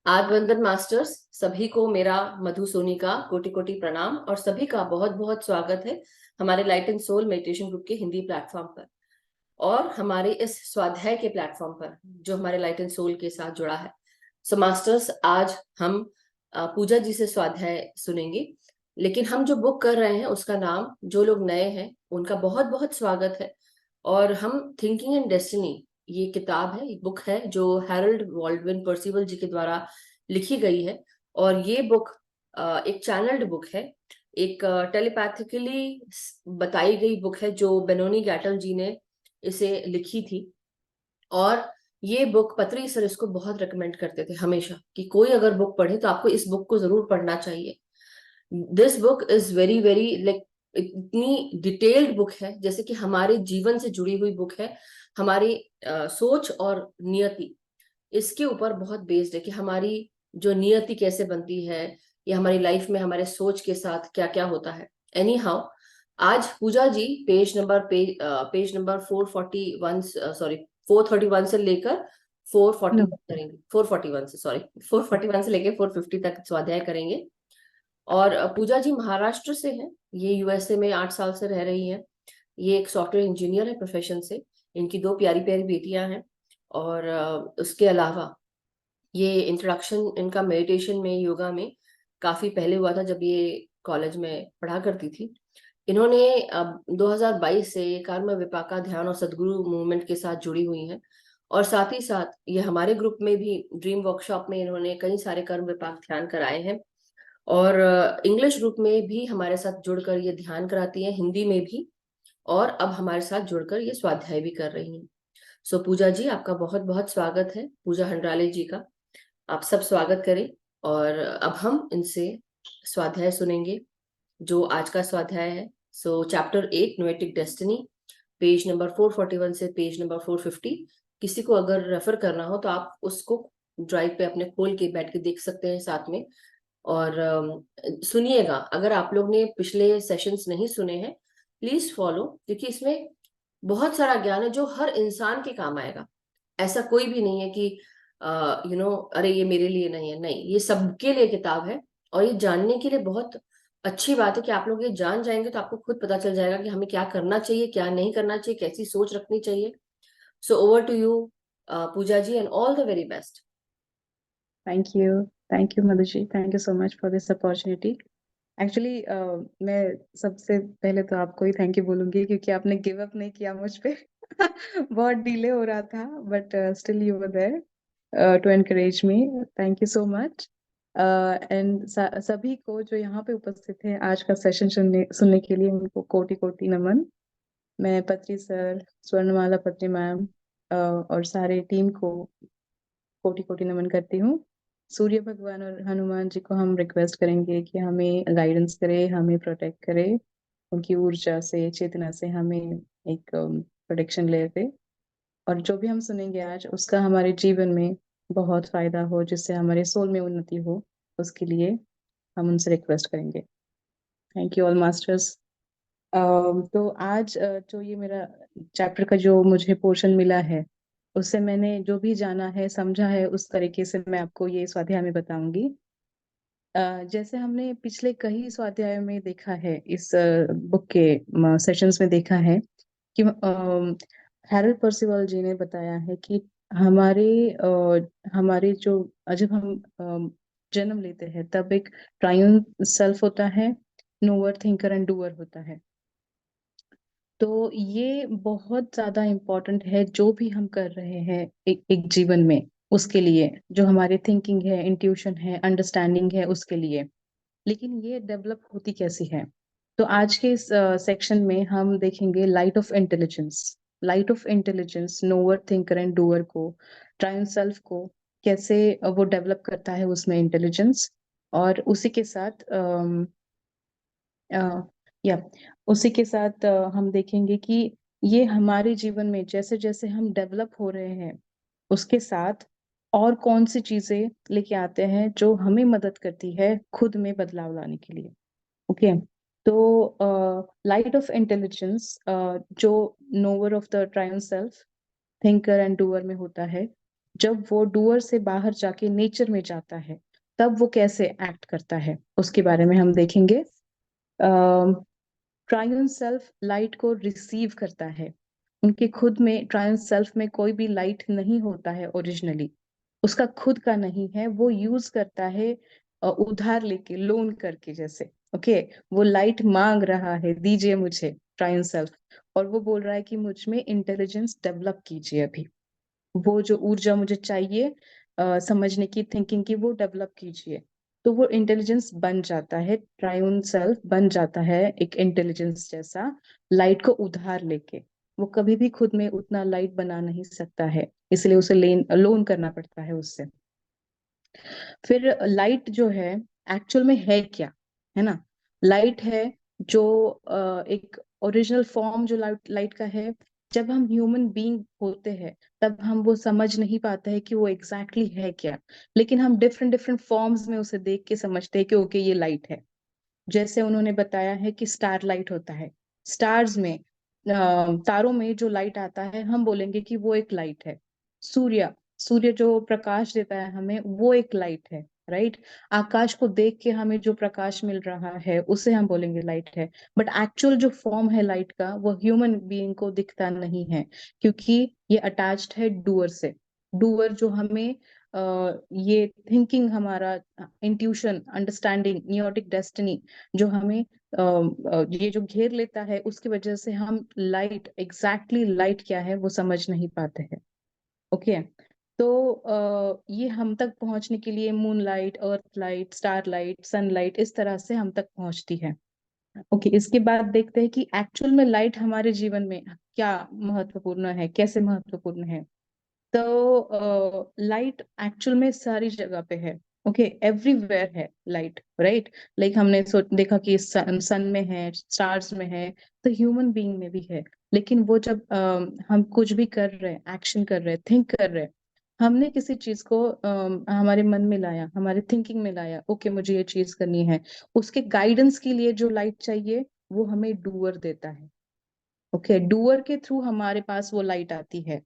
आदवंदन masters सभी को मेरा मधु सोनी का कोटि कोटि प्रणाम और सभी का बहुत बहुत स्वागत है हमारे light and soul meditation group के हिंदी प्लेटफॉर्म पर और हमारे इस स्वाध्याय के प्लेटफॉर्म पर जो हमारे लाइट एंड सोल के साथ जुड़ा है। सो मास्टर्स, आज हम पूजा जी से स्वाध्याय सुनेंगे। लेकिन हम जो बुक कर रहे हैं उसका नाम, जो लोग नए हैं उनका बहुत बहुत स्वागत है। और हम थिंकिंग एंड डेस्टिनी, ये किताब है, ये बुक है जो हैरोल्ड बॉल्डविन पर्सिवल जी के द्वारा लिखी गई है। और ये बुक एक चैनल्ड बुक है, एक टेलीपैथिकली बताई गई बुक है जो बेनोनी गैटल जी ने इसे लिखी थी। और ये बुक पत्री सर इसको बहुत रिकमेंड करते थे हमेशा कि कोई अगर बुक पढ़े तो आपको इस बुक को जरूर पढ़ना चाहिए। This book is very very like, इतनी डिटेल्ड बुक है जैसे कि हमारे जीवन से जुड़ी हुई बुक है। हमारी सोच और नियति इसके ऊपर बहुत बेस्ड है कि हमारी जो नियति कैसे बनती है, या हमारी लाइफ में हमारे सोच के साथ क्या क्या होता है। एनी हाउ, आज पूजा जी पेज नंबर 441, सॉरी 431 से लेकर 440 नो। तक करेंगे। 441 से, सॉरी 441 से लेकर 450 तक स्वाध्याय करेंगे। और पूजा जी महाराष्ट्र से हैं, ये यूएसए में 8 साल से रह रही हैं। ये एक सॉफ्टवेयर इंजीनियर है प्रोफेशन से। इनकी 2 प्यारी प्यारी बेटियां हैं। और उसके अलावा ये इंट्रोडक्शन इनका मेडिटेशन में, योगा में काफी पहले हुआ था जब ये कॉलेज में पढ़ा करती थी। इन्होंने अब 2022 से कर्म विपाका ध्यान और सदगुरु मूवमेंट के साथ जुड़ी हुई हैं। और साथ ही साथ ये हमारे ग्रुप में भी ड्रीम वर्कशॉप में इन्होंने कई सारे कर्म विपाक ध्यान कराए हैं। और इंग्लिश ग्रुप में भी हमारे साथ जुड़कर ये ध्यान कराती है, हिंदी में भी। और अब हमारे साथ जुड़कर ये स्वाध्याय भी कर रही हैं। सो पूजा जी, आपका बहुत बहुत स्वागत है, पूजा हंड्राले जी का। आप सब स्वागत करें। और अब हम इनसे स्वाध्याय सुनेंगे, जो आज का स्वाध्याय है। सो chapter 8, noetic destiny, page number 441 से पेज नंबर 450। किसी को अगर रेफर करना हो तो आप उसको ड्राइव पे अपने खोल के बैठ के देख सकते हैं साथ में। और सुनिएगा, अगर आप लोग ने पिछले सेशंस नहीं सुने हैं प्लीज फॉलो, क्योंकि इसमें बहुत सारा ज्ञान है जो हर इंसान के काम आएगा। ऐसा कोई भी नहीं है कि अरे ये मेरे लिए नहीं है, नहीं, ये सबके लिए किताब है। और ये जानने के लिए बहुत अच्छी बात है कि आप लोग ये जान जाएंगे तो आपको खुद पता चल जाएगा कि हमें क्या करना चाहिए, क्या नहीं करना चाहिए, कैसी सोच रखनी चाहिए। So over to you Pooja ji, and all the very best. Thank you Madhu ji, thank you so much for this opportunity. Actually मैं सबसे पहले तो आपको ही थैंक यू बोलूंगी क्योंकि आपने गिव अप नहीं किया मुझ पे। बहुत डिले हो रहा था but still you were there to encourage me. Thank you so much. And सभी को जो यहाँ पे उपस्थित हैं आज का सेशन सुनने सुनने के लिए, उनको कोटि कोटि नमन। मैं पत्री सर, स्वर्णमाला पत्री मैम और सारे टीम को कोटि कोटि नमन करती हूँ। सूर्य भगवान और हनुमान जी को हम रिक्वेस्ट करेंगे कि हमें गाइडेंस करे, हमें प्रोटेक्ट करे, उनकी ऊर्जा से, चेतना से हमें एक प्रोटेक्शन ले दे। और जो भी हम सुनेंगे आज उसका हमारे जीवन में बहुत फायदा हो, जिससे हमारे सोल में उन्नति हो, उसके लिए हम उनसे रिक्वेस्ट करेंगे। Thank you all masters. तो आज जो ये मेरा चैप्टर का जो मुझे पोर्शन मिला है, उससे मैंने जो भी जाना है, समझा है, उस तरीके से मैं आपको ये स्वाध्याय में बताऊंगी। जैसे हमने पिछले कई स्वाध्यायों में देखा है, इस बुक के सेशंस में देखा है कि हैरल्ड पर्सिवल जी ने बताया है कि हमारे हमारे जो जब हम जन्म लेते हैं तब एक ट्रायन सेल्फ होता है, नोअर, थिंकर एंड डूअर होता है। तो ये बहुत ज्यादा इम्पोर्टेंट है जो भी हम कर रहे हैं एक जीवन में, उसके लिए जो हमारी थिंकिंग है, इंट्यूशन है, अंडरस्टैंडिंग है, उसके लिए। लेकिन ये डेवलप होती कैसी है? तो आज के इस सेक्शन में हम देखेंगे light of intelligence. Light of intelligence knower, thinker and doer को, ट्रायन सेल्फ को कैसे वो डेवलप करता है उसमें इंटेलिजेंस। और उसी के साथ अ, या उसी के साथ हम देखेंगे कि ये हमारे जीवन में जैसे जैसे हम डेवलप हो रहे हैं, उसके साथ और कौन सी चीजें लेके आते हैं जो हमें मदद करती है खुद में बदलाव लाने के लिए। ओके। तो लाइट ऑफ इंटेलिजेंस जो knower of the triune self, thinker and doer में होता है, जब वो डूअर से बाहर जाके नेचर में जाता है तब वो कैसे एक्ट करता है उसके बारे में हम देखेंगे। ट्रायन सेल्फ लाइट को रिसीव करता है। उनके खुद में ट्रायन सेल्फ में कोई भी लाइट नहीं होता है ओरिजिनली, उसका खुद का नहीं है, वो यूज करता है उधार लेके, लोन करके जैसे। ओके, वो लाइट मांग रहा है, दीजिए मुझे, ट्रायन सेल्फ। और वो बोल रहा है कि मुझ में इंटेलिजेंस डेवलप कीजिए अभी, वो जो ऊर्जा मुझे चाहिए समझने की, थिंकिंग की, वो डेवलप कीजिए। तो वो इंटेलिजेंस बन जाता है, ट्रायून सेल्फ बन जाता है एक इंटेलिजेंस जैसा, लाइट को उधार लेके। वो कभी भी खुद में उतना लाइट बना नहीं सकता है, इसलिए उसे लोन करना पड़ता है उससे। फिर लाइट जो है एक्चुअल में है क्या, है ना? लाइट है जो एक ओरिजिनल फॉर्म जो लाइट लाइट का है, जब हम ह्यूमन बीइंग होते हैं तब हम वो समझ नहीं पाते हैं कि वो एग्जैक्टली है क्या, लेकिन हम डिफरेंट डिफरेंट फॉर्म्स में उसे देख के समझते हैं कि ओके ये लाइट है। जैसे उन्होंने बताया है कि स्टार लाइट होता है, स्टार्स में तारों में जो लाइट आता है हम बोलेंगे कि वो एक लाइट है। सूर्य, सूर्य जो प्रकाश देता है हमें, वो एक लाइट है, राइट? आकाश को देख के हमें जो प्रकाश मिल रहा है उसे हम बोलेंगे लाइट है। बट एक्चुअल जो फॉर्म है लाइट का वो ह्यूमन बीइंग को दिखता नहीं है, क्योंकि ये अटैच्ड है डूअर से। डूअर जो हमें ये थिंकिंग, हमारा इंट्यूशन, अंडरस्टैंडिंग, नियोटिक डेस्टिनी जो हमें ये जो घेर लेता है, उसकी वजह से हम लाइट, एग्जैक्टली लाइट क्या है वो समझ नहीं पाते हैं। ओके, तो ये हम तक पहुंचने के लिए moon light, earth light, star light, sun light, इस तरह से हम तक पहुंचती है। ओके, इसके बाद देखते हैं कि एक्चुअल में लाइट हमारे जीवन में क्या महत्वपूर्ण है, कैसे महत्वपूर्ण है। तो लाइट एक्चुअल में सारी जगह पे है। ओके, एवरीवेयर है लाइट, राइट? लाइक हमने देखा कि सन में है, स्टार्स में है, तो ह्यूमन बीइंग में भी है। लेकिन वो जब हम कुछ भी कर रहे हैं, एक्शन कर रहे हैं, थिंक कर रहे हैं, हमने किसी चीज को हमारे मन में लाया, हमारे थिंकिंग में लाया, ओके मुझे ये चीज करनी है, उसके गाइडेंस के लिए जो लाइट चाहिए वो हमें डूअर देता है। ओके, डूअर के थ्रू हमारे पास वो लाइट आती है,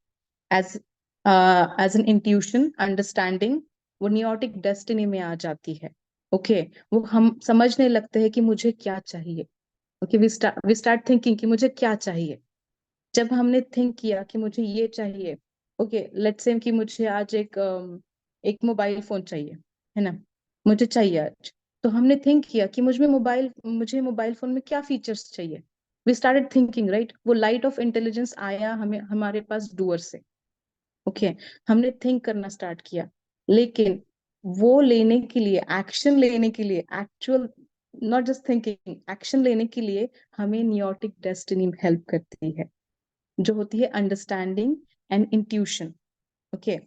as as an intuition, understanding, वो नियोटिक डेस्टिनी में आ जाती है। ओके, वो हम समझने लगते हैं कि मुझे क्या चाहिए। ओके, वी स्टार्ट थिंकिंग कि मुझे क्या चाहिए। जब हमने थिंक किया कि मुझे ये चाहिए, ओके लेट्स से कि मुझे आज एक मोबाइल फोन चाहिए, है ना? मुझे चाहिए आज। तो हमने थिंक किया कि मुझे मोबाइल फोन में क्या फीचर्स चाहिए। We started thinking, right? वो लाइट ऑफ इंटेलिजेंस आया हमें, हमारे पास डूअर से। ओके, हमने थिंक करना स्टार्ट किया, लेकिन वो लेने के लिए, एक्शन लेने के लिए, actual, not just thinking, action लेने के लिए हमें नियोटिक डेस्टिनी हेल्प करती है, जो होती है अंडरस्टैंडिंग एंड इंट्यूशन। ओके,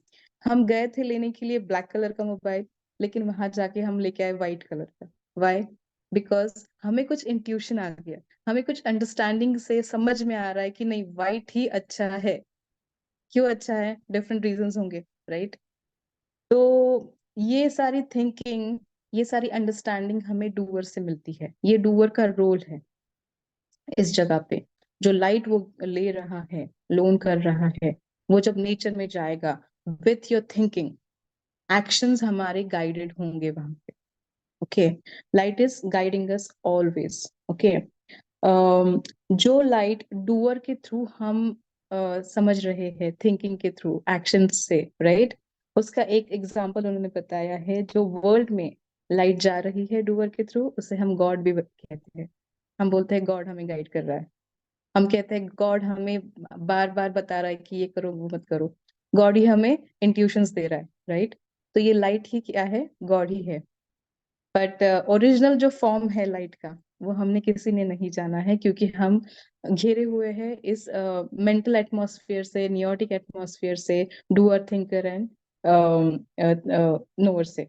हम गए थे लेने के लिए ब्लैक कलर का मोबाइल, लेकिन वहां जाके हम लेके आए व्हाइट कलर का। वाई? बिकॉज हमें कुछ इंट्यूशन आ गया, हमें कुछ अंडरस्टैंडिंग से समझ में आ रहा है कि नहीं, व्हाइट ही अच्छा है। क्यों अच्छा है? डिफरेंट रीजंस होंगे, राइट? तो ये सारी थिंकिंग, ये सारी अंडरस्टैंडिंग हमें डूअर से मिलती है। ये डूअर का रोल है इस जगह पे। जो लाइट वो ले रहा है, लोन कर रहा है, वो जब नेचर में जाएगा विथ योर थिंकिंग, एक्शंस हमारे गाइडेड होंगे वहां पे। Okay, light is guiding us always. Okay, जो लाइट डूअर के थ्रू हम समझ रहे हैं, थिंकिंग के थ्रू, एक्शन से, राइट? उसका एक एग्जांपल उन्होंने बताया है, जो वर्ल्ड में लाइट जा रही है डूअर के थ्रू, उसे हम गॉड भी कहते हैं। हम बोलते हैं गॉड हमें गाइड कर रहा है। हम कहते हैं गॉड हमें बार बार बता रहा है कि ये करो, वो मत करो। गॉड ही हमें इंट्यूशंस दे रहा है, राइट? तो ये लाइट ही क्या है? गॉड ही है। बट ओरिजिनल जो फॉर्म है लाइट का, वो हमने किसी ने नहीं जाना है, क्योंकि हम घिरे हुए हैं इस मेंटल एटमॉस्फेयर से, नियोटिक एटमॉस्फेयर से, डूअर, थिंकर एंड नोअर से।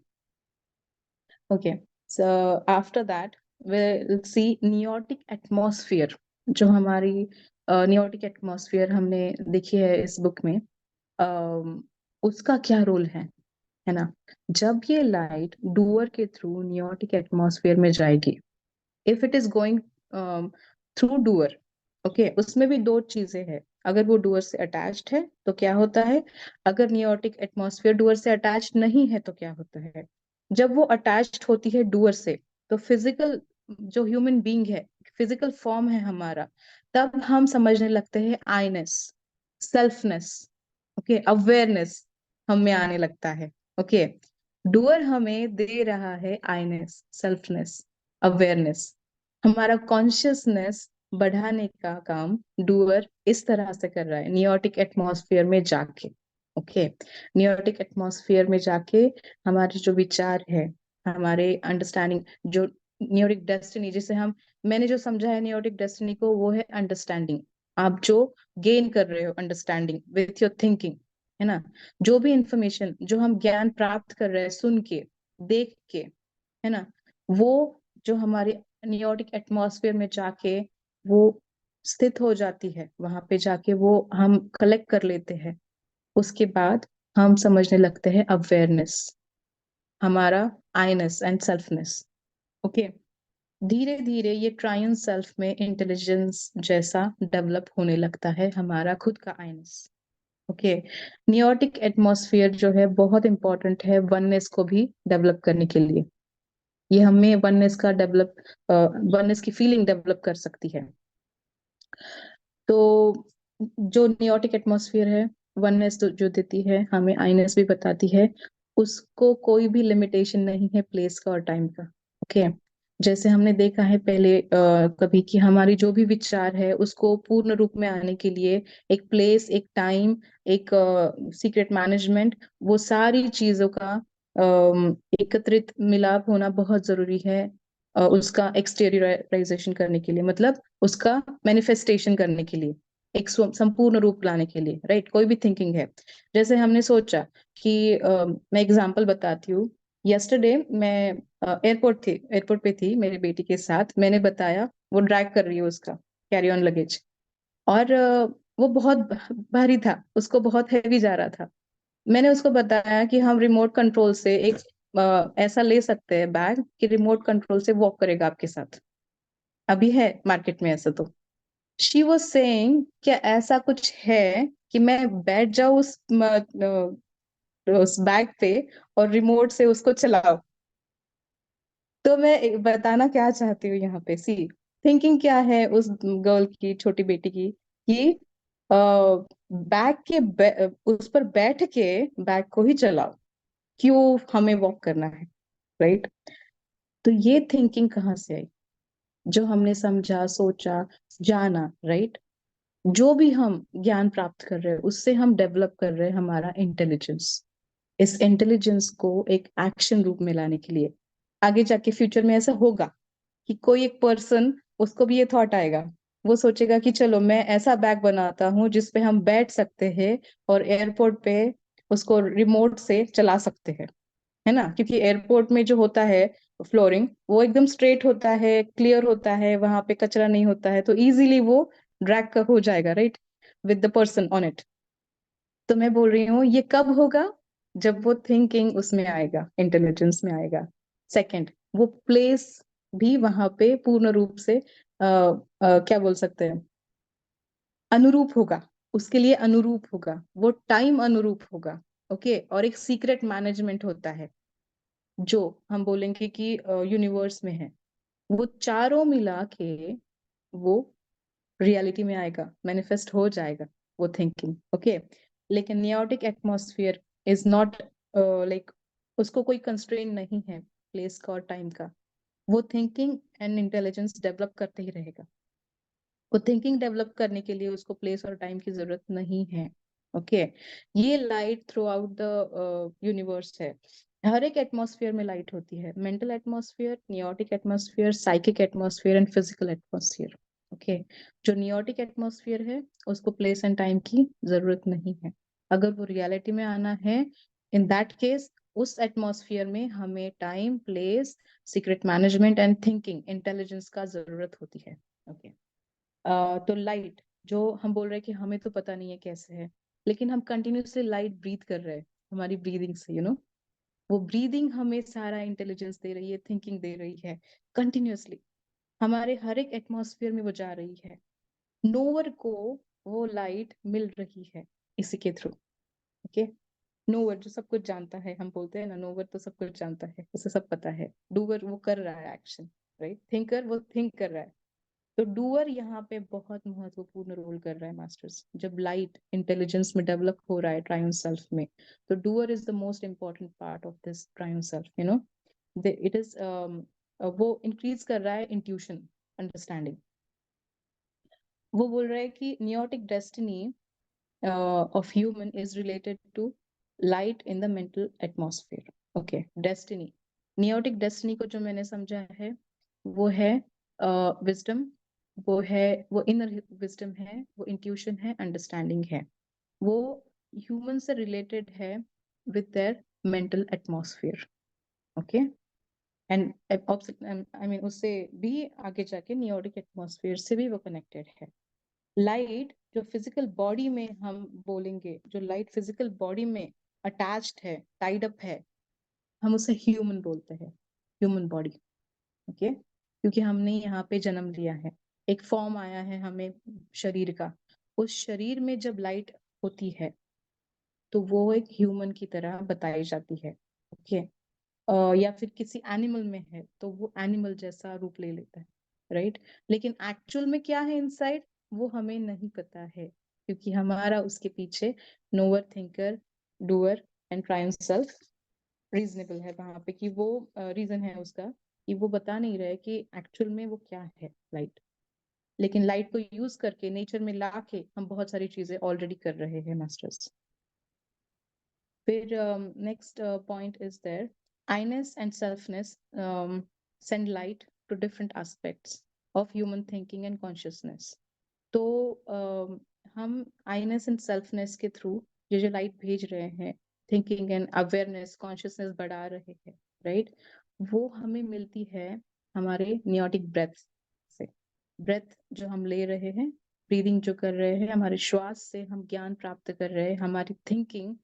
Okay, so after that we'll see noetic atmosphere. जो हमारी नियोटिक एटमॉस्फेयर हमने देखी है इस बुक में, उसका क्या रोल है ना? जब ये लाइट डूअर के थ्रू नियोटिक एटमॉस्फेयर में जाएगी, if it is going through doer, okay, उसमें भी दो चीजें हैं। अगर वो डूअर से अटैच्ड है तो क्या होता है, अगर नियोटिक एटमॉस्फेयर डूअर से अटैच्ड नहीं है तो क्या होता है। जब वो अटैच्ड होती है डूअर से, तो फिजिकल जो ह्यूमन बीइंग है, फिजिकल फॉर्म है हमारा, तब हम समझने लगते हैं आईनेस, सेल्फनेस, ओके, अवेयरनेस हम में आने लगता है। ओके, डूअर हमें दे रहा है आईनेस, सेल्फनेस, अवेयरनेस, हमारा कॉन्शियसनेस बढ़ाने का काम डूअर इस तरह से कर रहा है नियोटिक एटमॉस्फेयर में जाके। ओके, नियोटिक एटमॉस्फेयर में जाके हमारे जो विचार है, हमारे अंडरस्टैंडिंग, जो नियोटिक डेस्टिनी, जिसे हम, मैंने जो समझा है नियोटिक डेस्टिनी को, वो है अंडरस्टैंडिंग। आप जो गेन कर रहे हो अंडरस्टैंडिंग विथ योर थिंकिंग, है ना, जो भी इंफॉर्मेशन, जो हम ज्ञान प्राप्त कर रहे हैं सुन के, देख के, है ना, वो जो हमारे नियोटिक एटमॉस्फेयर में जाके वो स्थित हो जाती है, वहां पे जाके वो हम कलेक्ट कर लेते हैं। उसके बाद हम समझने लगते हैं अवेयरनेस, हमारा आईनेस एंड सेल्फनेस। ओके, धीरे धीरे ये ट्रायन सेल्फ में इंटेलिजेंस जैसा डेवलप होने लगता है, हमारा खुद का आईनेस। ओके, नियोटिक एटमॉस्फेयर जो है बहुत इंपॉर्टेंट है वननेस को भी डेवलप करने के लिए। ये हमें वननेस की फीलिंग डेवलप कर सकती है। तो जो नियोटिक एटमॉस्फेयर है, वननेस जो देती है हमें, आईनेस भी बताती है, उसको कोई भी लिमिटेशन नहीं है प्लेस का और टाइम का। ओके, जैसे हमने देखा है पहले कभी कि हमारी जो भी विचार है उसको पूर्ण रूप में आने के लिए एक प्लेस, एक टाइम, एक सीक्रेट मैनेजमेंट, वो सारी चीजों का एकत्रित मिलाप होना बहुत जरूरी है उसका एक्सटेरियराइजेशन करने के लिए, मतलब उसका मैनिफेस्टेशन करने के लिए, एक संपूर्ण रूप लाने के लिए, राइट। कोई भी थिंकिंग है, जैसे हमने सोचा कि मैं एग्जांपल बताती हूँ। यस्टरडे मैं एयरपोर्ट पे थी मेरी बेटी के साथ, मैंने बताया, वो ड्रैग कर रही है उसका कैरी ऑन लगेज, और वो बहुत भारी था, उसको बहुत हैवी जा रहा था। मैंने उसको बताया कि हम रिमोट कंट्रोल से एक ऐसा ले सकते हैं बैग कि रिमोट कंट्रोल से वॉक करेगा आपके साथ, अभी है मार्केट में ऐसा। तो शी वॉज सेइंग, क्या ऐसा कुछ है कि मैं बैठ जाऊं उस बैग पे और रिमोट से उसको चलाओ। तो मैं बताना क्या चाहती हूँ यहाँ पे, सी थिंकिंग क्या है उस गर्ल की, छोटी बेटी की, कि बैग उस पर बैठ के बैग को ही चलाओ, क्यों हमें वॉक करना है, राइट। तो ये थिंकिंग कहाँ से आई, जो हमने समझा, सोचा, जाना, राइट। जो भी हम ज्ञान प्राप्त कर रहे हैं उससे हम डेवलप कर रहे हैं हमारा इंटेलिजेंस। इस इंटेलिजेंस को एक एक्शन रूप में लाने के लिए आगे जाके फ्यूचर में ऐसा होगा कि कोई एक पर्सन, उसको भी ये थॉट आएगा, वो सोचेगा कि चलो मैं ऐसा बैग बनाता हूँ जिसपे हम बैठ सकते हैं और एयरपोर्ट पे उसको रिमोट से चला सकते हैं, है ना। क्योंकि एयरपोर्ट में जो होता है फ्लोरिंग, वो एकदम स्ट्रेट होता है, क्लियर होता है, वहां पे कचरा नहीं होता है, तो इजीली वो ड्रैग हो जाएगा, right, with the person on it. तो मैं बोल रही हूँ ये कब होगा, जब वो थिंकिंग उसमें आएगा, इंटेलिजेंस में आएगा। सेकंड, वो प्लेस भी वहां पे पूर्ण रूप से क्या बोल सकते हैं, अनुरूप होगा, उसके लिए अनुरूप होगा, वो टाइम अनुरूप होगा। ओके, और एक सीक्रेट मैनेजमेंट होता है जो हम बोलेंगे कि यूनिवर्स में है, वो चारों मिला के वो रियलिटी में आएगा, मैनिफेस्ट हो जाएगा वो थिंकिंग। ओके, लेकिन नियोटिक एटमॉस्फेयर इज नॉट लाइक, उसको कोई कंस्ट्रेन नहीं है प्लेस का और टाइम का, वो थिंकिंग एंड इंटेलिजेंस डेवलप करते ही रहेगा। वो थिंकिंग डेवलप करने के लिए उसको प्लेस और टाइम की जरूरत नहीं है। ओके, ये light throughout the universe है, हर एक एटमॉस्फेयर में लाइट होती है, mental atmosphere, noetic atmosphere, psychic atmosphere and physical atmosphere. Okay, जो नियोटिक एटमॉस्फेयर है उसको प्लेस एंड टाइम की जरूरत नहीं है। अगर वो रियलिटी में आना है, इन दैट केस उस एटमॉस्फेयर में हमें time, place, secret management and thinking intelligence का जरूरत होती है। ओके, तो लाइट, जो हम बोल रहे हैं कि हमें तो पता नहीं है कैसे है, लेकिन हम कंटिन्यूसली लाइट ब्रीथ कर रहे हैं हमारी ब्रीदिंग से, वो ब्रीदिंग हमें सारा इंटेलिजेंस दे रही है, थिंकिंग दे रही है कंटिन्यूसली, हमारे हर एक एटमॉस्फेयर में वो जा रही है। नोवर को वो लाइट मिल रही है इसी के थ्रू। ओके, नोवर जो सब कुछ जानता है, हम बोलते हैं ना नोवर तो सब कुछ जानता है, उसे सब पता है। डूवर वो कर रहा है एक्शन, राइट। थिंकर वो थिंक कर रहा है। तो डूअर यहाँ पे बहुत महत्वपूर्ण रोल कर रहा है मास्टर्स। जब लाइट इंटेलिजेंस में डेवलप हो रहा है ट्रायन सेल्फ में, तो doer is the most important part of this triune self, you know. It is वो इंक्रीज कर रहा है इंट्यूशन, अंडरस्टैंडिंग। वो बोल रहा है कि नियोटिक destiny of human is related to light in the mental atmosphere. Okay, destiny, neotic destiny को जो मैंने समझा है वो है wisdom, वो inner wisdom है, वो intuition है, understanding है। वो human से related है with their mental atmosphere. Okay, and I mean उससे भी आगे जाके neotic atmosphere से भी वो connected है। लाइट जो फिजिकल बॉडी में हम बोलेंगे, जो लाइट फिजिकल बॉडी में अटैच्ड है, टाइड अप है, हम उसे ह्यूमन बोलते हैं, ह्यूमन बॉडी। ओके, क्योंकि हमने यहाँ पे जन्म लिया है, एक फॉर्म आया है हमें शरीर का। उस शरीर में जब लाइट होती है तो वो एक ह्यूमन की तरह बताई जाती है। ओके, या फिर किसी एनिमल में है तो वो एनिमल जैसा रूप ले लेता है, राइट। लेकिन एक्चुअल में क्या है इनसाइड, वो हमें नहीं पता है, क्योंकि हमारा उसके पीछे knower, thinker, doer and triune self reasonable है वहां पे, कि वो रीजन है उसका कि वो बता नहीं रहे कि एक्चुअल में वो क्या है लाइट। लेकिन लाइट को यूज करके नेचर में ला के हम बहुत सारी चीजें ऑलरेडी कर रहे हैं मास्टर्स। फिर next point is there, I-ness and selfness send light to different aspects of human thinking and consciousness. तो हम I-ness and selfness के थ्रू ये जो लाइट भेज रहे हैं, थिंकिंग एंड अवेयरनेस, कॉन्शियसनेस बढ़ा रहे हैं, राइट, वो हमें मिलती है हमारे नियोटिक ब्रेथ से। ब्रेथ जो हम ले रहे हैं, ब्रीदिंग जो कर रहे हैं, हमारे श्वास से हम ज्ञान प्राप्त कर रहे हैं, हमारी थिंकिंग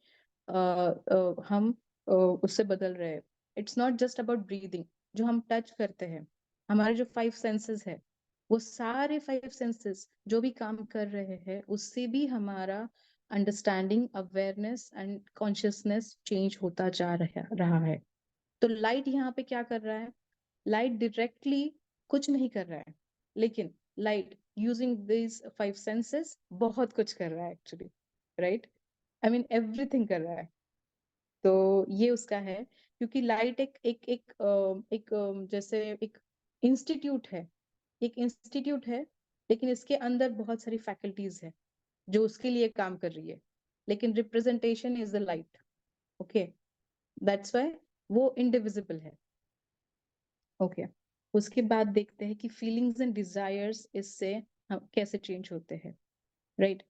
हम उससे बदल रहे हैं। It's not just about breathing, जो हम टच करते हैं, हमारे जो 5 सेंसेस है, वो सारे 5 सेंसेस जो भी काम कर रहे हैं, उससे भी हमारा understanding, awareness and consciousness change होता जा रहा है। तो लाइट यहाँ पे क्या कर रहा है, लाइट डायरेक्टली कुछ नहीं कर रहा है, लेकिन लाइट यूजिंग दिस 5 सेंसेस बहुत कुछ कर रहा है actually, right. I mean everything कर रहा है। तो ये उसका है, क्योंकि लाइट जैसे एक इंस्टीट्यूट है, एक इंस्टीट्यूट है, लेकिन इसके अंदर बहुत सारी फैकल्टीज है जो उसके लिए काम कर रही है, लेकिन representation is the light. Okay, that's why वो इनडिविजिबल है। ओके, उसके बाद देखते हैं कि फीलिंग्स एंड डिजायर्स इससे कैसे चेंज होते हैं, राइट।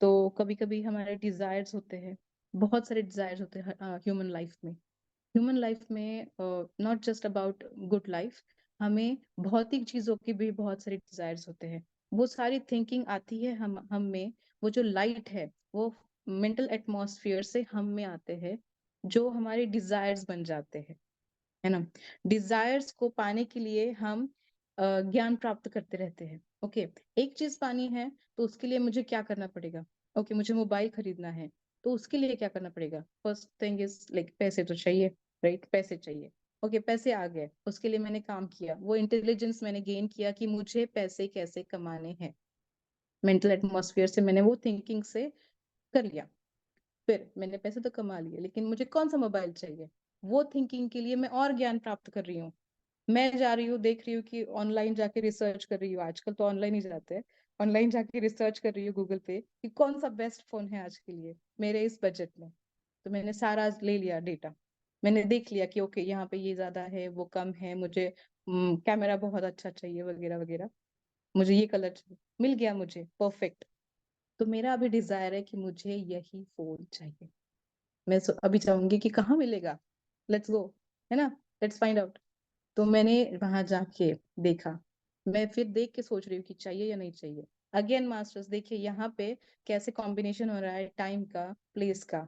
तो कभी कभी हमारे डिजायर्स होते हैं, बहुत सारे डिजायर्स होते हैं ह्यूमन लाइफ में। ह्यूमन लाइफ में not just about good life, हमें भौतिक चीजों की भी बहुत सारे डिजायर्स होते हैं। वो सारी थिंकिंग आती है हम में, वो जो लाइट है वो मेंटल एटमॉस्फेयर से हम में आते हैं, जो हमारे डिजायर्स बन जाते हैं, है ना। डिजायर्स को पाने के लिए हम ज्ञान प्राप्त करते रहते हैं। ओके, एक चीज पानी है तो उसके लिए मुझे क्या करना पड़ेगा, ओके, मुझे मोबाइल खरीदना है तो उसके लिए क्या करना पड़ेगा, फर्स्ट थिंग इज लाइक पैसे तो चाहिए, राइट, पैसे चाहिए। ओके, पैसे आ गए, उसके लिए मैंने काम किया, वो इंटेलिजेंस मैंने गेन किया कि मुझे पैसे कैसे कमाने हैं, मेंटल एटमॉस्फेयर से मैंने वो थिंकिंग से कर लिया। फिर मैंने पैसे तो कमा लिए, लेकिन मुझे कौन सा मोबाइल चाहिए, वो थिंकिंग के लिए मैं और ज्ञान प्राप्त कर रही हूँ। मैं जा रही हूँ, देख रही हूँ कि ऑनलाइन जाके रिसर्च कर रही हूँ, आजकल तो ऑनलाइन ही जाते हैं, ऑनलाइन जाके रिसर्च कर रही हूँ गूगल पे कि कौन सा बेस्ट फोन है आज के लिए मेरे इस बजट में। तो मैंने सारा ले लिया डेटा, मैंने देख लिया कि ओके यहाँ पे ये ज्यादा है, वो कम है, मुझे कैमरा बहुत अच्छा चाहिए वगैरह वगैरह, मुझे ये कलर चाहिए, मिल गया मुझे परफेक्ट। तो मेरा अभी डिजायर है कि मुझे यही फोन चाहिए। मैं अभी चाहूंगी कि कहाँ मिलेगा, लेट्स गो, है ना, लेट्स फाइंड आउट। तो मैंने वहां जाके देखा, मैं फिर देख के सोच रही हूँ कि चाहिए या नहीं चाहिए। अगेन मास्टर्स देखिए यहाँ पे कैसे कॉम्बिनेशन हो रहा है टाइम का, प्लेस का,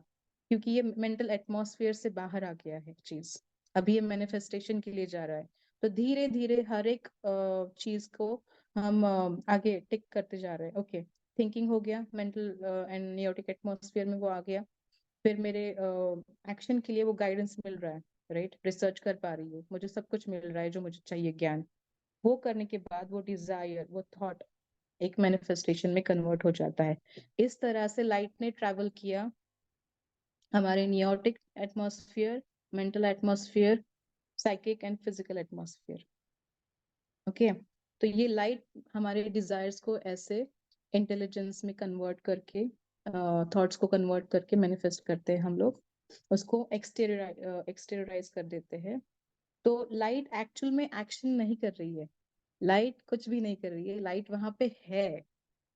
क्योंकि ये मेंटल एटमॉस्फेयर से बाहर आ गया है चीज, अभी ये मैनिफेस्टेशन के लिए जा रहा है। तो धीरे धीरे हर एक चीज को हम आगे टिक करते जा रहे हैं। ओके, थिंकिंग हो गया, मेंटल एंड नियोटिक एटमॉस्फेयर में वो आ गया। फिर मेरे एक्शन के लिए वो गाइडेंस मिल रहा है, राइट, रिसर्च कर पा रही हूँ, मुझे सब कुछ मिल रहा है जो मुझे चाहिए, ज्ञान। वो करने के बाद वो डिजायर, वो थॉट एक मैनिफेस्टेशन में कन्वर्ट हो जाता है। इस तरह से लाइट ने ट्रैवल किया हमारे noetic atmosphere, mental atmosphere, psychic and physical atmosphere. Okay, तो ये लाइट हमारे डिजायर्स को ऐसे इंटेलिजेंस में कन्वर्ट करके, थॉट्स को कन्वर्ट करके मैनिफेस्ट करते हैं हम लोग, उसको एक्सटेरियराइज कर देते हैं। तो लाइट एक्चुअल में एक्शन नहीं कर रही है, लाइट कुछ भी नहीं कर रही है, लाइट वहां पे है,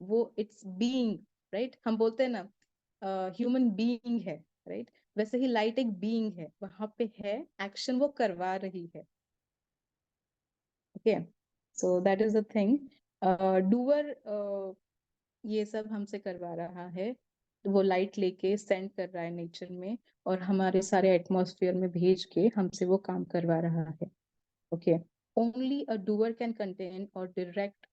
वो इट्स बीइंग, राइट। हम बोलते हैं ना ह्यूमन बीइंग है, राइट, वैसे ही लाइट एक बीइंग है, वहां पे है, एक्शन वो करवा रही है। Okay, so that is the thing. Doer ये सब हमसे करवा रहा है, तो वो लाइट लेके सेंड कर रहा है नेचर में, और हमारे सारे एटमॉस्फेयर में भेज के हमसे वो काम करवा रहा है। Okay, only a doer can contain or direct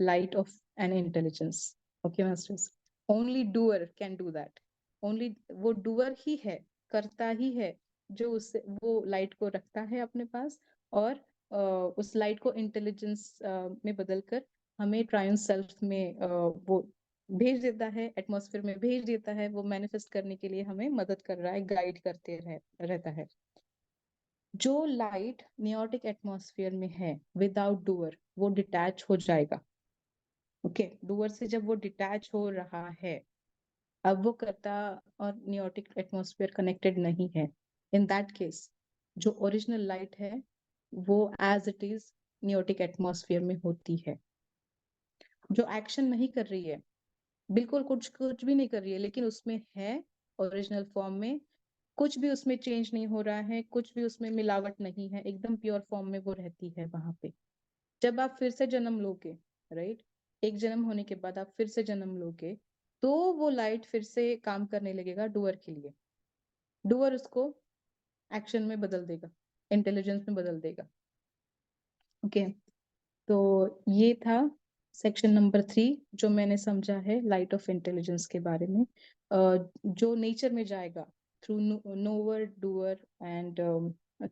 light of an intelligence. Okay masters, only doer can do that. Only वो डूअर ही है, करता ही है, जो उससे वो लाइट को रखता है अपने पास, और उस लाइट को इंटेलिजेंस में बदलकर हमें ट्रायन सेल्फ में वो भेज देता है, एटमॉस्फेयर में भेज देता है, वो मैनिफेस्ट करने के लिए हमें मदद कर रहा है, गाइड करते रहता है। जो लाइट नियोटिक एटमॉस्फेयर में है विदाउट डूअर, वो डिटैच हो जाएगा। ओके, डूअर से जब वो डिटैच हो रहा है, अब वो करता और नियोटिक एटमॉस्फेयर कनेक्टेड नहीं है, इन दैट केस जो ओरिजिनल लाइट है वो एज इट इज नियोटिक एटमॉस्फेयर में होती है। जो एक्शन नहीं कर रही है, बिल्कुल कुछ कुछ भी नहीं कर रही है, लेकिन उसमें है ओरिजिनल फॉर्म में, कुछ भी उसमें चेंज नहीं हो रहा है, कुछ भी उसमें मिलावट नहीं है, एकदम प्योर फॉर्म में वो रहती है वहां पे। जब आप फिर से जन्म लोगे, राइट, एक जन्म होने के बाद आप फिर से जन्म लोगे, तो वो लाइट फिर से काम करने लगेगा डुअर के लिए, डुअर उसको एक्शन में बदल देगा, इंटेलिजेंस में बदल देगा। ओके, तो ये था सेक्शन नंबर 3 जो मैंने समझा है लाइट ऑफ इंटेलिजेंस के बारे में। जो नेचर में जाएगा through nowhere, doer and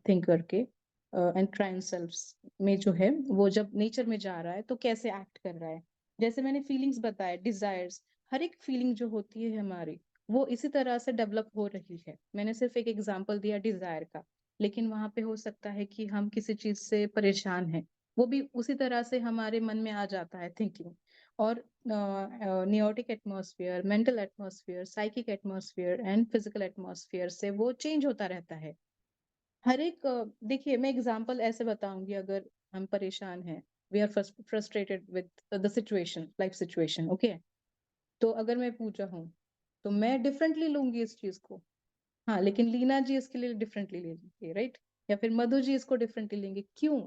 thinker के एंड ट्राइन सेल्फ्स में, जो है वो जब नेचर में जा रहा है तो कैसे एक्ट कर रहा है। जैसे मैंने फीलिंग्स बताया, डिजायर्स, हर एक फीलिंग जो होती है हमारी, वो इसी तरह से डेवलप हो रही है। मैंने सिर्फ एक एग्जांपल दिया डिजायर का, लेकिन वहां पे हो सकता है कि हम किसी चीज से परेशान हैं, वो भी उसी तरह से हमारे मन में आ जाता है थिंकिंग। और noetic atmosphere, mental atmosphere, psychic atmosphere and physical atmosphere से वो चेंज होता रहता है। हर एक देखिए, मैं एग्जांपल ऐसे बताऊंगी, अगर हम परेशान हैं, we are frustrated with the situation, life situation, okay, तो अगर मैं पूजा हूँ तो मैं डिफरेंटली लूंगी इस चीज को। हाँ, लेकिन लीना जी इसके लिए डिफरेंटली लेंगे, राइट, या फिर मधु जी इसको डिफरेंटली लेंगे। क्यों?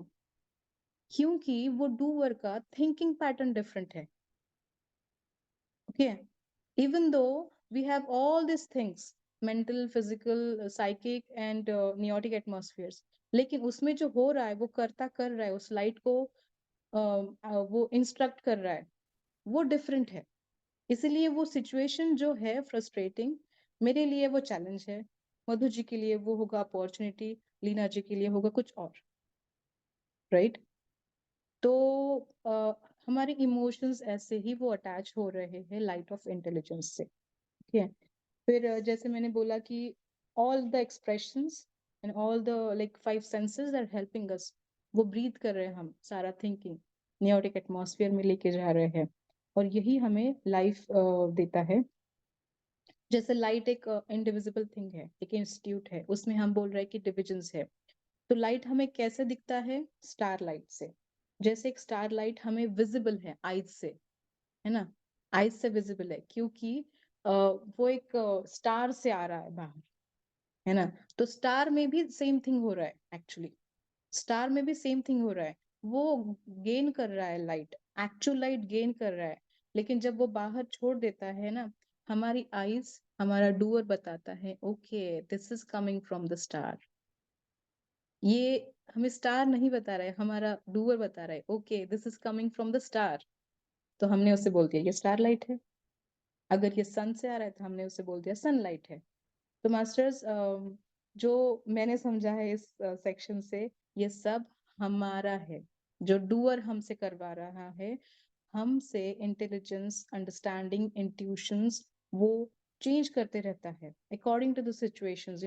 क्योंकि वो डूअर का थिंकिंग पैटर्न डिफरेंट है। Okay, even though we have all this things, mental, physical, psychic and noetic atmospheres, लेकिन उसमें जो हो रहा है वो करता कर रहा है, उस लाइट को वो इंस्ट्रक्ट कर रहा है, वो डिफरेंट है। इसीलिए वो सिचुएशन जो है फ्रस्ट्रेटिंग, मेरे लिए वो चैलेंज है, मधु जी के लिए वो होगा अपॉर्चुनिटी, लीना जी के लिए होगा कुछ और, राइट। तो हमारे इमोशंस ऐसे ही वो अटैच हो रहे हैं लाइट ऑफ इंटेलिजेंस से। ठीक है, फिर जैसे मैंने बोला कि all the expressions and all the like 5 senses are helping us, वो ब्रीथ कर रहे हैं, हम सारा थिंकिंग नियोटिक एटमॉस्फेयर में लेके जा रहे हैं, और यही हमें लाइफ देता है। जैसे लाइट एक इनडिविजिबल थिंग है, एक इंस्टीट्यूट है, उसमें हम बोल रहे हैं कि डिविजन्स है। तो लाइट हमें कैसे दिखता है? स्टार लाइट से। जैसे एक स्टार लाइट हमें विजिबल है आइज से, है ना, आइज से विजिबल है, क्योंकि वो एक स्टार से आ रहा है बाहर, है ना। तो स्टार में भी सेम थिंग हो रहा है, एक्चुअली स्टार में भी सेम थिंग हो रहा है, वो गेन कर रहा है लाइट, एक्चुअल लाइट गेन कर रहा है, लेकिन जब वो बाहर छोड़ देता है ना, हमारी आईज, हमारा डूअर बताता है okay this is coming from the star. ये हमें स्टार नहीं बता रहा है, हमारा डूअर बता रहा है okay this is coming from the star. तो हमने उसे बोल दिया ये स्टारलाइट है। अगर ये सन से आ रहा है तो हमने उसे बोल दिया सनलाइट है। तो मास्टर्स, जो मैंने समझा है इस सेक्शन से, ये सब हमारा है, जो डूअर हमसे करवा रहा है, हमसे इंटेलिजेंस, अंडरस्टैंडिंग, इंट्यूशंस वो चेंज करते रहता है अकॉर्डिंग टू द सिचुएशंस,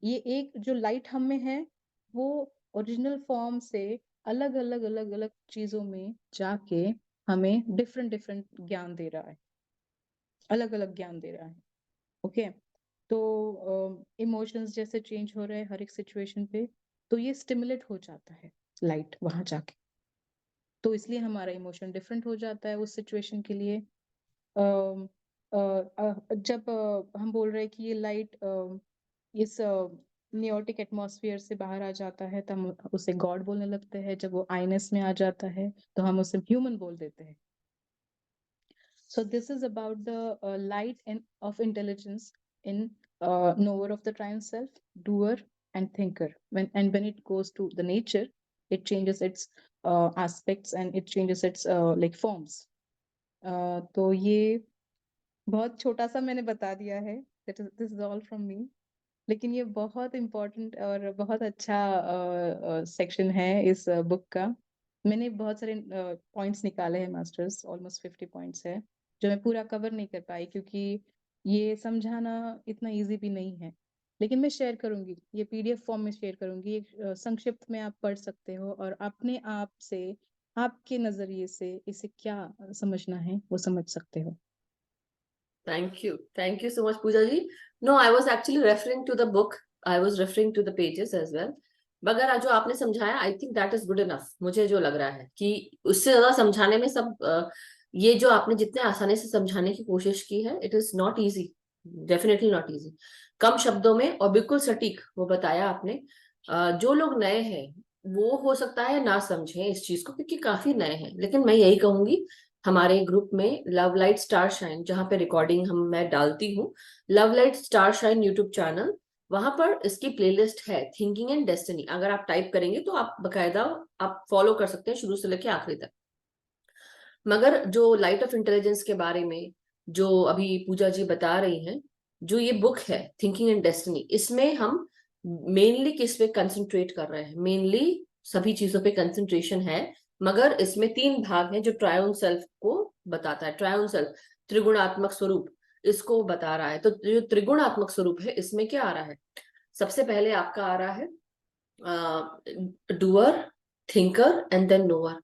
ये एक जो लाइट हम में है वो ओरिजिनल फॉर्म से अलग अलग अलग अलग चीजों में जाके हमें डिफरेंट डिफरेंट ज्ञान दे रहा है, अलग अलग ज्ञान दे रहा है। ओके, तो इमोशंस जैसे चेंज हो रहे हैं हर एक सिचुएशन पे, तो ये स्टिमुलेट हो जाता है लाइट वहां जाके, तो इसलिए हमारा इमोशन डिफरेंट हो जाता है उस सिचुएशन के लिए। जब हम बोल रहे हैं कि ये लाइट इस नियोटिक एटमॉस्फेयर से बाहर आ जाता है तो हम उसे गॉड बोलने लगते हैं, जब वो आईनेस में आ जाता है तो हम उसे ह्यूमन बोल देते हैं। So this is about the light and of intelligence in knower of the triune self, doer and thinker. When it goes to the nature, it changes its aspects and it changes its like forms. तो ये बहुत छोटा सा मैंने बता दिया है, this is all from me, लेकिन ये बहुत इम्पोर्टेंट और बहुत अच्छा सेक्शन है इस बुक का। मैंने बहुत सारे पॉइंट्स निकाले हैं मास्टर्स, ऑलमोस्ट 50 पॉइंट्स है जो मैं पूरा कवर नहीं कर पाई क्योंकि ये समझाना इतना इजी भी नहीं है, लेकिन मैं शेयर करूंगी, ये पीडीएफ फॉर्म में शेयर करूंगी, एक संक्षिप्त में आप पढ़ सकते हो और अपने आप से, आपके नजरिए से इसे क्या समझना है वो समझ सकते हो। Thank you so much, Pooja ji. No, I was actually referring to the book. I was referring to the pages as well. मगर जो आपने समझाया, I think that is good enough. मुझे जो लग रहा है कि उससे ज्यादा समझाने में सब ये जो आपने जितने आसानी से समझाने की कोशिश की है, it is not easy, definitely not easy. कम शब्दों में और बिल्कुल सटीक वो बताया आपने। जो लोग नए हैं वो हो सकता है ना समझें इस चीज को क्योंकि काफी नए हैं, लेकिन मैं यही कहूंगी हमारे ग्रुप में लव लाइट स्टार शाइन, जहां पे रिकॉर्डिंग मैं डालती हूँ, love light star shine YouTube channel, वहां पर इसकी प्लेलिस्ट है थिंकिंग एंड डेस्टिनी। अगर आप टाइप करेंगे तो आप बकायदा आप फॉलो कर सकते हैं शुरू से लेकर आखिरी तक। मगर जो लाइट ऑफ इंटेलिजेंस के बारे में जो अभी पूजा जी बता रही हैं, जो ये बुक है थिंकिंग एंड डेस्टिनी, इसमें हम मेनली किस पे कंसंट्रेट कर रहे हैं? मेनली सभी चीजों पे कंसंट्रेशन है, मगर इसमें 3 भाग हैं जो ट्रायोन सेल्फ को बताता है। ट्रायोन सेल्फ, त्रिगुणात्मक स्वरूप, इसको बता रहा है। तो जो त्रिगुणात्मक स्वरूप है इसमें क्या आ रहा है? सबसे पहले आपका आ रहा है doer, thinker and then knower.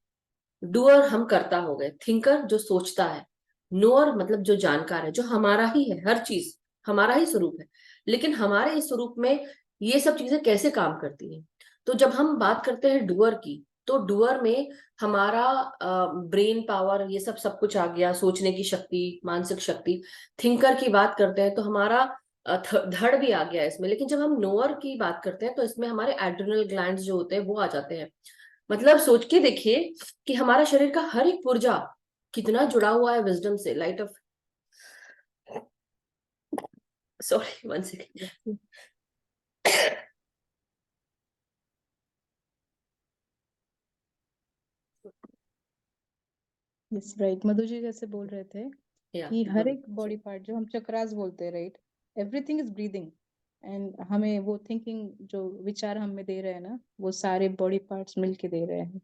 Doer हम करता हो गए, थिंकर जो सोचता है, नोअर मतलब जो जानकार है, जो हमारा ही है, हर चीज हमारा ही स्वरूप है, लेकिन हमारे इस स्वरूप में ये सब चीजें कैसे काम करती हैं। तो जब हम बात करते हैं डूअर की, तो डूअर में हमारा ब्रेन पावर, ये सब कुछ आ गया, सोचने की शक्ति, मानसिक शक्ति। थिंकर की बात करते हैं तो हमारा धड़ भी आ गया इसमें। लेकिन जब हम नोअर की बात करते हैं तो इसमें हमारे एड्रिनल ग्लैंड्स जो होते हैं वो आ जाते हैं। मतलब सोच के देखिए कि हमारा शरीर का हर एक पुर्जा कितना जुड़ा हुआ है विजडम से, light of, sorry one second. Yes right, Madhu ji जैसे बोल रहे थे कि हर एक बॉडी पार्ट जो हम चक्रास बोलते हैं, right, everything is breathing, and हमें वो थिंकिंग जो विचार हमें दे रहे हैं ना, वो सारे बॉडी पार्ट्स मिलके दे रहे हैं।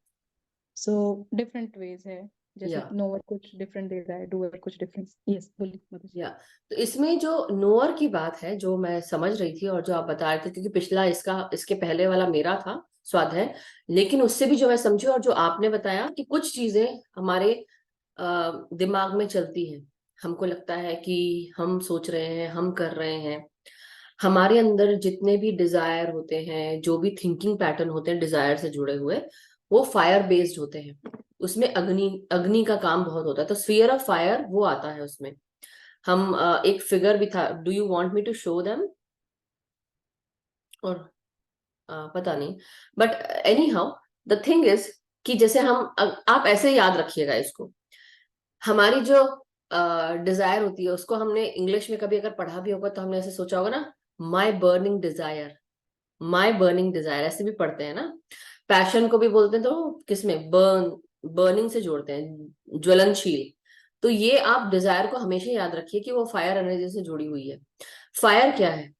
सो डिफरेंट वेज है, जैसे या नोवर कुछ डिफरेंट दे रहा है, डूअर कुछ डिफरेंट। यस बोलिए मधु जी। या तो इसमें जो नोअर की बात है जो मैं समझ रही थी और जो आप बता रहे थे, क्योंकि पिछला इसके पहले वाला मेरा था स्वाध्याय, लेकिन उससे भी जो मैं समझी और जो आपने बताया कि कुछ चीजें हमारे दिमाग में चलती हैं, हमको लगता है कि हम सोच रहे हैं, हम कर रहे हैं। हमारे अंदर जितने भी डिजायर होते हैं, जो भी थिंकिंग पैटर्न होते हैं डिजायर से जुड़े हुए, वो फायर बेस्ड होते हैं। उसमें अग्नि अग्नि का काम बहुत होता है, तो स्फीयर ऑफ फायर वो आता है उसमें। हम एक फिगर भी था, do you want me to show them, और पता नहीं, but anyhow the thing is कि जैसे आप ऐसे याद रखिएगा इसको, हमारी जो डिजायर होती है उसको हमने इंग्लिश में कभी अगर पढ़ा भी होगा तो हमने ऐसे सोचा होगा ना, माई बर्निंग डिजायर, माई बर्निंग डिजायर, ऐसे भी पढ़ते हैं ना। पैशन को भी बोलते हैं तो किसमें, बर्निंग से जोड़ते हैं, ज्वलनशील। तो ये आप डिजायर को हमेशा याद रखिए कि वो फायर एनर्जी से जुड़ी हुई है। फायर क्या है?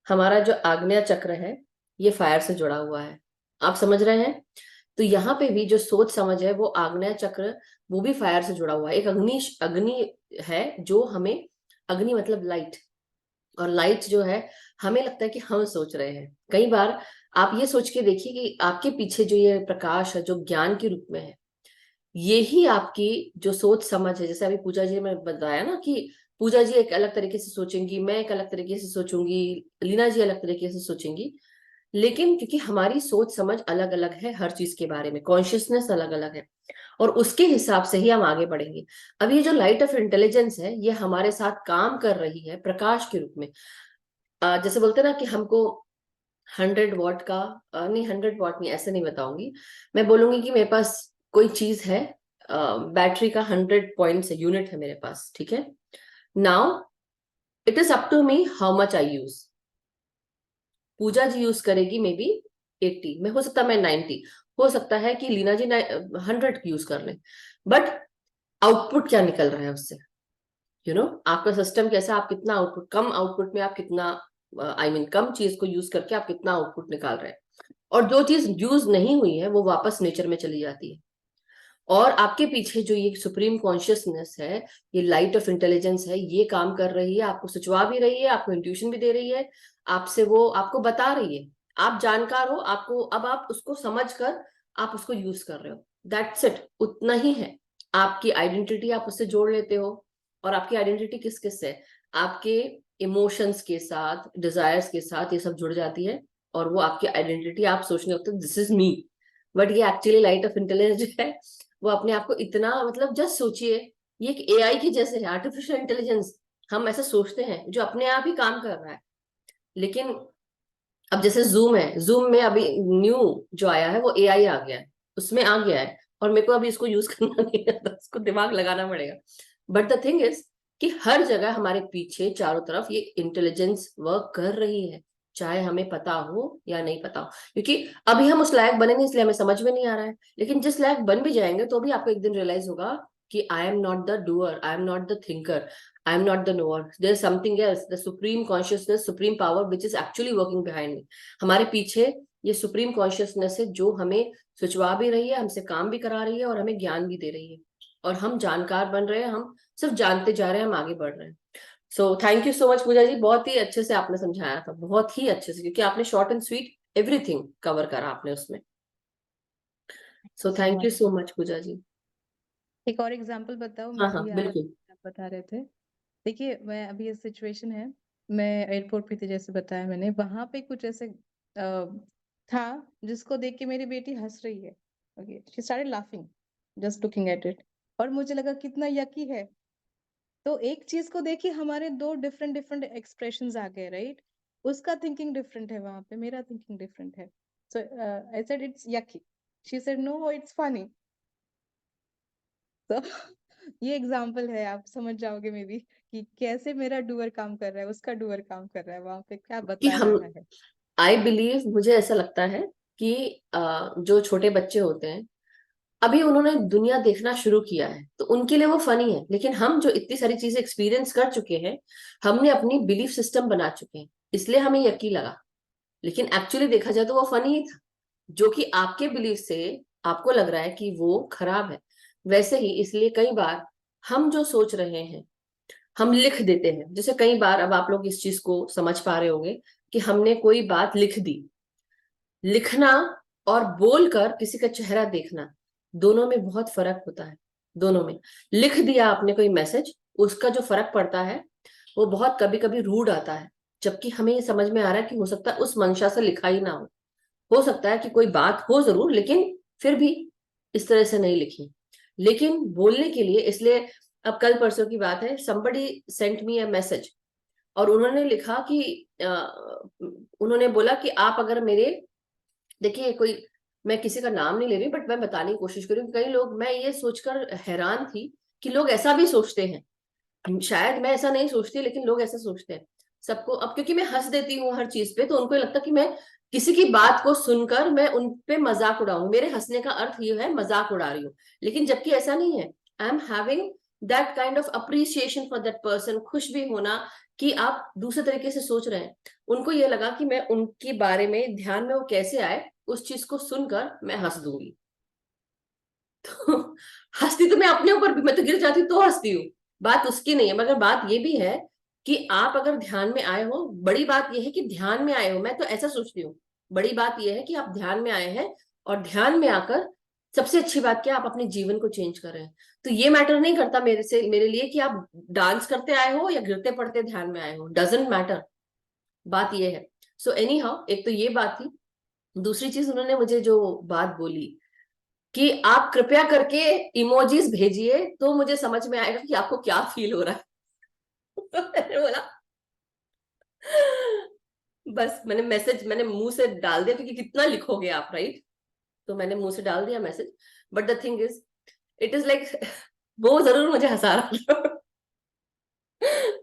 हमारा जो आग्नेय चक्र है ये फायर से जुड़ा हुआ है, आप समझ रहे हैं? तो यहाँ पे भी जो सोच समझ है वो आग्नेय चक्र, वो भी फायर से जुड़ा हुआ है। एक अग्नि अग्नि है जो हमें, अग्नि मतलब लाइट, और लाइट जो है हमें लगता है कि हम सोच रहे हैं। कई बार आप ये सोच के देखिए कि आपके पीछे जो ये प्रकाश है जो ज्ञान के रूप में है, ये ही आपकी जो सोच समझ है। जैसे अभी पूजा जी ने बताया ना कि पूजा जी एक अलग तरीके से सोचेंगी, मैं एक अलग तरीके से सोचूंगी, लीना जी अलग तरीके से सोचेंगी, लेकिन क्योंकि हमारी सोच समझ अलग अलग है, हर चीज के बारे में कॉन्शियसनेस अलग अलग है, और उसके हिसाब से ही हम आगे बढ़ेंगे। अब ये जो लाइट ऑफ इंटेलिजेंस है ये हमारे साथ काम कर रही है प्रकाश के रूप में। जैसे बोलते हैं ना कि हमको 100 वॉट का, नहीं 100 वॉट नहीं, ऐसे नहीं बताऊंगी, मैं बोलूंगी कि मेरे पास कोई चीज है, बैटरी का 100 पॉइंट्स है, यूनिट है मेरे पास, ठीक है। Now it is up to me how much I use. Pooja ji use करेगी मे बी 80, में हो सकता है मैं 90, हो सकता है कि लीना जी 100 यूज कर ले, बट आउटपुट क्या निकल रहा है उससे? आपका सिस्टम कैसा, आप कितना आउटपुट, कम आउटपुट में आप कितना, आई मीन कम चीज को यूज करके आप कितना आउटपुट निकाल रहे हैं, और जो चीज यूज नहीं हुई है वो वापस नेचर में चली जाती है। और आपके पीछे जो ये सुप्रीम कॉन्शियसनेस है, ये लाइट ऑफ इंटेलिजेंस है, ये काम कर रही है, आपको सुझाव भी रही है, आपको इंट्यूशन भी दे रही है, आपसे वो आपको बता रही है, आप जानकार हो, आपको अब आप उसको समझ कर आप उसको यूज कर रहे हो, दैट्स इट, उतना ही है। आपकी आइडेंटिटी आप उससे जोड़ लेते हो, और आपकी आइडेंटिटी किस किस से? आपके इमोशंस के साथ, डिजायर्स के साथ ये सब जुड़ जाती है, और वो आपकी आइडेंटिटी, आप सोचने होते दिस इज मी, बट ये एक्चुअली लाइट ऑफ इंटेलिजेंस जो है वो अपने आप को इतना, मतलब जस्ट सोचिए, ये एक एआई की जैसे है, आर्टिफिशियल इंटेलिजेंस। हम ऐसा सोचते हैं जो अपने आप ही काम कर रहा है, लेकिन अब जैसे जूम है, जूम में अभी न्यू जो आया है वो एआई आ गया है, उसमें आ गया है, और मेरे को अभी इसको यूज करना नहीं आता, उसको दिमाग लगाना पड़ेगा। बट द थिंग इज कि हर जगह हमारे पीछे चारों तरफ ये इंटेलिजेंस वर्क कर रही है, चाहे हमें पता हो या नहीं पता हो, क्योंकि अभी हम उस लायक बने नहीं इसलिए हमें समझ में नहीं आ रहा है, लेकिन जिस लायक बन भी जाएंगे तो भी आपको एक दिन रियलाइज होगा कि I am not the doer, I am not the thinker, I am not the knower. There is something else, the supreme consciousness, supreme power, which is actually working behind me. हमारे पीछे ये supreme consciousness है जो हमें सुझाव भी रही है, हमसे काम भी करा रही है, और हमें ज्ञान भी दे रही है, और हम जानकार बन रहे हैं, हम सिर्फ जानते जा रहे हैं, हम आगे बढ़ रहे हैं। So thank you so much Pooja ji, बहुत ही अच्छे से आपने समझाया था, बहुत ही अच्छे से, क्योंकि आपने short and sweet everything cover करा आपने उसमें। So so thank you much. So much Pooja ji. एक और एग्जांपल बताओ, हाँ मैं हाँ भी याद बिल्कुल। आप बता रहे थे। देखिए, मैं अभी ये सिचुएशन है, मैं एयरपोर्ट पे थी जैसे बताया मैंने, वहां पे कुछ ऐसे था जिसको देख के मेरी बेटी हंस रही है। Okay, she started laughing just looking at it, और मुझे लगा कितना यकी है। तो एक चीज को देखिए, हमारे दो डिफरेंट डिफरेंट एक्सप्रेशंस आ गए, राइट? उसका थिंकिंग डिफरेंट है, वहां पे मेरा थिंकिंग डिफरेंट है। So I said it's yucky, she said no it's funny. तो ये एग्जाम्पल है, आप समझ जाओगे मे बी कि कैसे मेरा डूअर काम कर रहा है, उसका डूअर काम कर रहा है, वहां पे क्या कि बता हम, रहा है। आई बिलीव, मुझे ऐसा लगता है कि जो छोटे बच्चे होते हैं, अभी उन्होंने दुनिया देखना शुरू किया है तो उनके लिए वो फनी है, लेकिन हम जो इतनी सारी चीजें एक्सपीरियंस कर चुके हैं, हमने अपनी बिलीफ सिस्टम बना चुके हैं, इसलिए हमें यकीन लगा, लेकिन एक्चुअली देखा जाए तो वो फनी ही था, जो कि आपके बिलीफ से आपको लग रहा है कि वो खराब है। वैसे ही इसलिए कई बार हम जो सोच रहे हैं हम लिख देते हैं, जैसे कई बार, अब आप लोग इस चीज को समझ पा रहे होंगे कि हमने कोई बात लिख दी, लिखना और बोलकर किसी का चेहरा देखना, दोनों में बहुत फर्क होता है। दोनों में, लिख दिया आपने कोई मैसेज, उसका जो फर्क पड़ता है वो बहुत कभी कभी रूड आता है, जबकि हमें ये समझ में आ रहा है कि हो सकता है उस मंशा से लिखा ही ना हो सकता है कि कोई बात हो जरूर, लेकिन फिर भी इस तरह से नहीं लिखी, लेकिन बोलने के लिए, इसलिए अब कल परसों की बात है, somebody sent me a message, और उन्होंने लिखा कि उन्होंने बोला कि आप अगर मेरे, देखिए कोई, मैं किसी का नाम नहीं ले रही बट मैं बताने की कोशिश करूँ, कई लोग, मैं ये सोचकर हैरान थी कि लोग ऐसा भी सोचते हैं, शायद मैं ऐसा नहीं सोचती लेकिन लोग ऐसा सोचते हैं। सबको, अब क्योंकि मैं हंस देती हूँ हर चीज पे, तो उनको ये लगता कि मैं किसी की बात को सुनकर मैं उन पे मजाक उड़ाऊं, मेरे हंसने का अर्थ ये है मजाक उड़ा रही हूँ, लेकिन जबकि ऐसा नहीं है। I am having that kind of appreciation for that person, खुश भी होना कि आप दूसरे तरीके से सोच रहे हैं। उनको ये लगा कि मैं उनके बारे में ध्यान में वो कैसे आए, उस चीज को सुनकर मैं हंस दूंगी। तो हंसती तो मैं अपने ऊपर भी, मैं तो गिर जाती तो हंसती हूँ, बात उसकी नहीं है। मगर बात ये भी है कि आप अगर ध्यान में आए हो, बड़ी बात यह है कि ध्यान में आए हो, मैं तो ऐसा सोचती हूँ। बड़ी बात यह है कि आप ध्यान में आए हैं, और ध्यान में आकर सबसे अच्छी बात क्या, आप अपने जीवन को चेंज कर रहे हैं। तो ये मैटर नहीं करता मेरे लिए कि आप डांस करते आए हो या गिरते पड़ते ध्यान में आए हो, डजेंट मैटर। बात ये है। सो एनी हाउ, एक तो ये बात थी। दूसरी चीज उन्होंने मुझे जो बात बोली कि आप कृपया करके इमोजीज भेजिए तो मुझे समझ में आएगा कि आपको क्या फील हो रहा है। तो मैंने बोला, बस मैंने मुंह से डाल दिया, क्योंकि कितना लिखोगे आप, राइट। तो मैंने मुंह से डाल दिया message. But the thing is, it is like, वो जरूर मुझे हंसा रहा था।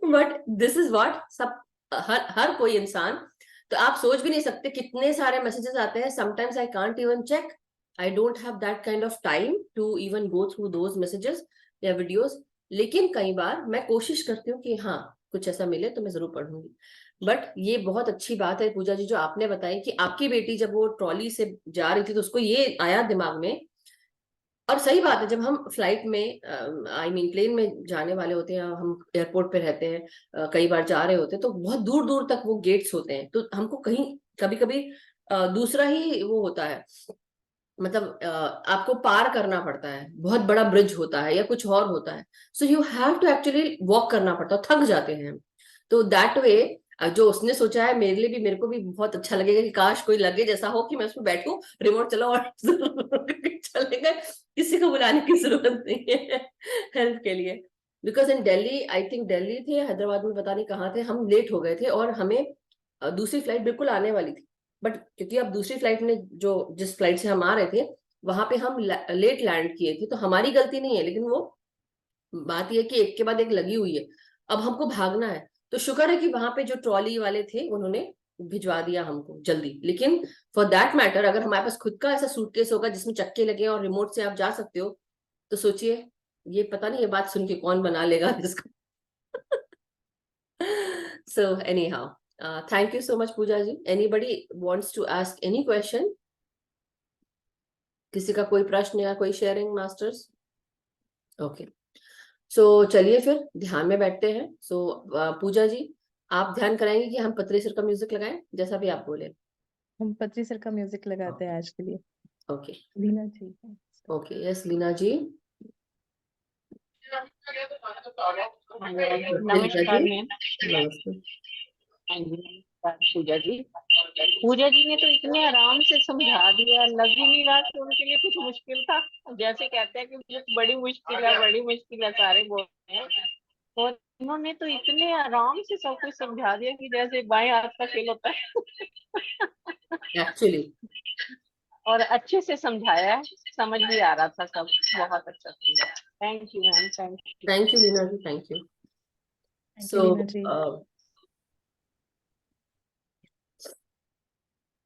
बट दिस इज व्हाट सब, हर कोई इंसान, तो आप सोच भी नहीं सकते कितने सारे मैसेजेस आते हैं। Sometimes I can't even check, I don't have that kind of time to even go through those messages या वीडियोस। लेकिन कई बार मैं कोशिश करती हूँ कि हाँ, कुछ ऐसा मिले तो मैं जरूर पढ़ूंगी। बट ये बहुत अच्छी बात है पूजा जी जो आपने बताई, कि आपकी बेटी जब वो ट्रॉली से जा रही थी तो उसको ये आया दिमाग में। और सही बात है, जब हम फ्लाइट में, आई मीन प्लेन में जाने वाले होते हैं, हम एयरपोर्ट पे रहते हैं, कई बार जा रहे होते हैं, तो बहुत दूर दूर तक वो गेट्स होते हैं, तो हमको कहीं कभी कभी दूसरा ही वो होता है, मतलब आपको पार करना पड़ता है, बहुत बड़ा ब्रिज होता है या कुछ और होता है। So you have to actually walk करना पड़ता है, थक जाते हैं हम। तो दैट वे, जो उसने सोचा है मेरे लिए भी, मेरे को भी बहुत अच्छा लगेगा कि काश कोई लगे जैसा हो कि मैं उसमें बैठूं, रिमोट चलाओ और चले गए, किसी को बुलाने की जरूरत नहीं है हेल्प के लिए। Because in Delhi, I think Delhi थे, हैदराबाद में पता नहीं कहाँ थे, हम लेट हो गए थे और हमें दूसरी फ्लाइट बिल्कुल आने वाली थी। बट क्योंकि अब दूसरी फ्लाइट में, जो जिस फ्लाइट से हम आ रहे थे, वहां पे हम लेट लैंड किए थे, तो हमारी गलती नहीं है, लेकिन वो बात यह है कि एक के बाद एक लगी हुई है। अब हमको भागना है। तो शुक्र है कि वहां पे जो ट्रॉली वाले थे उन्होंने भिजवा दिया हमको जल्दी। लेकिन फॉर दैट मैटर, अगर हमारे पास खुद का ऐसा सूटकेस होगा जिसमें चक्के लगे हैं और रिमोट से आप जा सकते हो, तो सोचिए, ये पता नहीं ये बात सुन के कौन बना लेगा इसको। So anyhow, thank you so much Pooja ji. Anybody wants to ask any question? किसी का कोई प्रश्न या कोई शेयरिंग, मास्टर्स? ओके, सो चलिए फिर ध्यान में बैठते हैं। सो पूजा जी, आप ध्यान कराएंगे कि हम पतरी सर का म्यूजिक लगाएं, जैसा भी आप बोले? हम पत्री सर का म्यूजिक लगाते हैं आज के लिए। ओके। लीना जी है। ओके, यस लीना जी। ललिता जी, नमस्कार मैम। नमस्ते। हाँ जी, नमस्कार पूजा जी। पूजा जी ने तो इतने आराम से समझा दिया, लग ही नहीं रहा कि उनके लिए कुछ मुश्किल था। जैसे कहते हैं कि मुझे बड़ी मुश्किल है, बड़ी मुश्किल है, सारे बोलते हैं। और उन्होंने तो इतने आराम से सब कुछ समझा दिया कि जैसे बाएं हाथ का खेल होता है। एक्चुअली, और अच्छे से समझाया है, समझ भी आ रहा था सब। बहुत अच्छा समझा। Thank you ma'am, thank you. Thank you Leena ji, thank you. Thank you so Leena ji.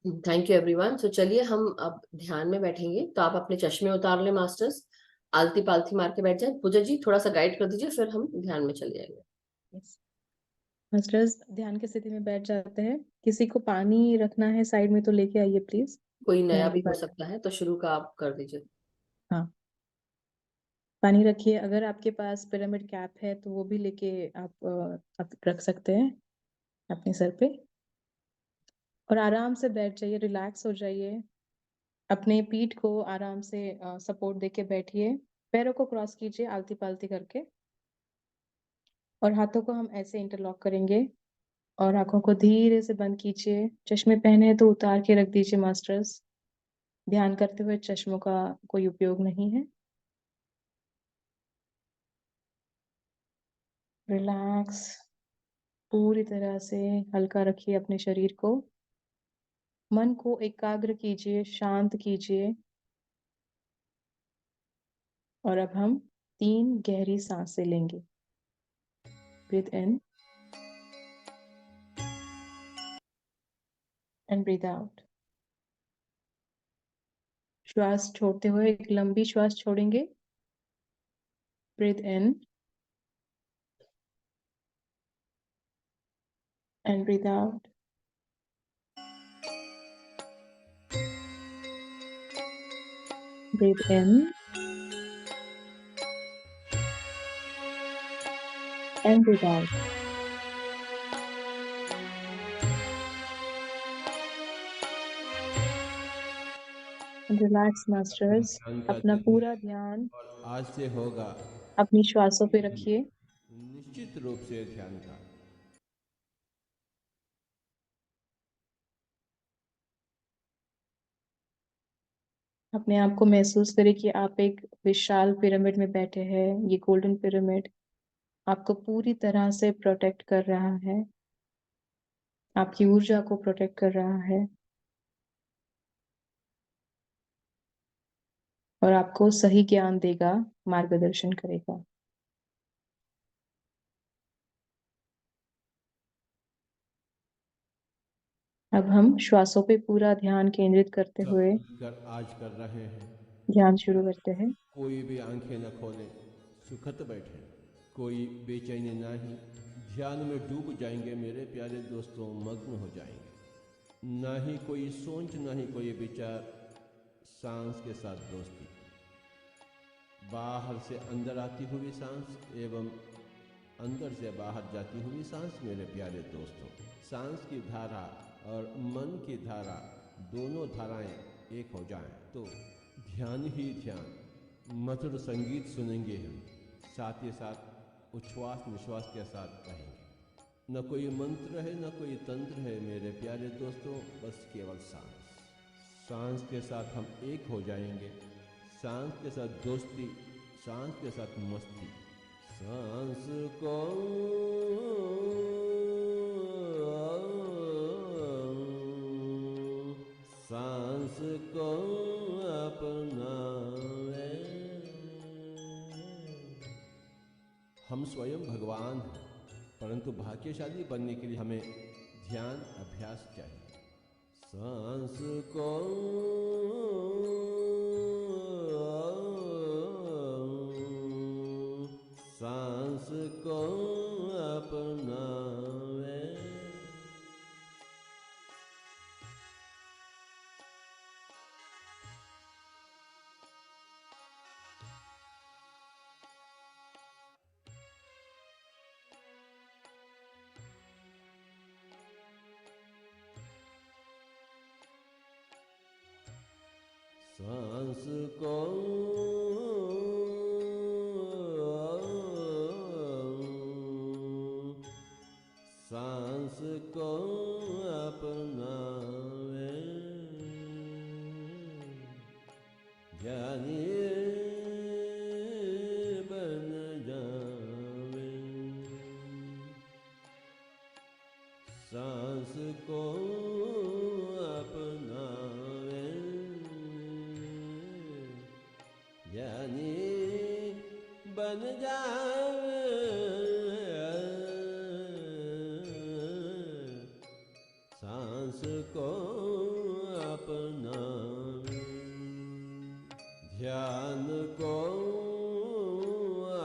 Thank you everyone. So चलिए हम अब ध्यान में बैठेंगे, तो आप अपने चश्मे उतार लें मास्टर्स, आलती पालती मार के बैठ जाए। पूजा जी थोड़ा सा गाइड कर दीजिए, फिर हम ध्यान में चले जाएंगे। यस मास्टर्स, ध्यान की स्थिति में बैठ जाते हैं। किसी को पानी रखना है साइड में तो लेके आइए प्लीज। कोई नया मैं भी आपकी हो बात। सकता है, तो शुरू का आप कर दीजिए। हाँ, पानी रखिए। अगर आपके पास पिरामिड कैप है तो वो भी लेके आप रख सकते हैं अपने सर पे। और आराम से बैठ जाइए, रिलैक्स हो जाइए। अपने पीठ को आराम से सपोर्ट देके बैठिए। पैरों को क्रॉस कीजिए आलती पालती करके, और हाथों को हम ऐसे इंटरलॉक करेंगे। और आंखों को धीरे से बंद कीजिए। चश्मे पहने हैं तो उतार के रख दीजिए मास्टर्स। ध्यान करते हुए चश्मों का कोई उपयोग नहीं है। रिलैक्स, पूरी तरह से हल्का रखिए अपने शरीर को। मन को एकाग्र कीजिए, शांत कीजिए। और अब हम 3 गहरी सांसें लेंगे। Breathe in and breathe out. श्वास छोड़ते हुए एक लंबी श्वास छोड़ेंगे। Breathe in and breathe out. Breathe in and breathe out. And relax, masters. ध्यान का अपना दिन पूरा ध्यान और आज से होगा अपनी श्वासों पे रखिए। निश्चित रूप से ध्यान का। अपने आप को महसूस करें कि आप एक विशाल पिरामिड में बैठे हैं। ये गोल्डन पिरामिड आपको पूरी तरह से प्रोटेक्ट कर रहा है, आपकी ऊर्जा को प्रोटेक्ट कर रहा है और आपको सही ज्ञान देगा, मार्गदर्शन करेगा। अब हम श्वासों पे पूरा ध्यान केंद्रित करते सब हुए मिलकर आज कर रहे हैं। ध्यान शुरू करते हैं। कोई भी आंखें न खोले, सुखत बैठे, कोई बेचैनी नहीं, ध्यान में डूब जाएंगे मेरे प्यारे दोस्तों, मग्न हो जाएंगे। ना ही कोई सोच, ना ही कोई विचार, सांस के साथ दोस्ती। बाहर से अंदर आती हुई सांस एवं अंदर से बाहर जाती हुई सांस मेरे प्यारे दोस्तों। सांस की धारा और मन की धारा, दोनों धाराएं एक हो जाएं तो ध्यान ही ध्यान, मधुर संगीत सुनेंगे हम, साथ ही साथ उच्छ्वास निश्वास के साथ रहेंगे। न कोई मंत्र है, न कोई तंत्र है मेरे प्यारे दोस्तों, बस केवल सांस। सांस के साथ हम एक हो जाएंगे, सांस के साथ दोस्ती, सांस के साथ मस्ती। सांस को सांस को अपनावे। हम स्वयं भगवान हैं, परंतु भाग्यशाली बनने के लिए हमें ध्यान अभ्यास चाहिए। सांस को सांस को अपनावे। सांस को सांस को अपनावे। ज्ञानी बन जावे। सांस को अपनावे, ज्ञानी बन जावे। सांस को अपनावे, ध्यान को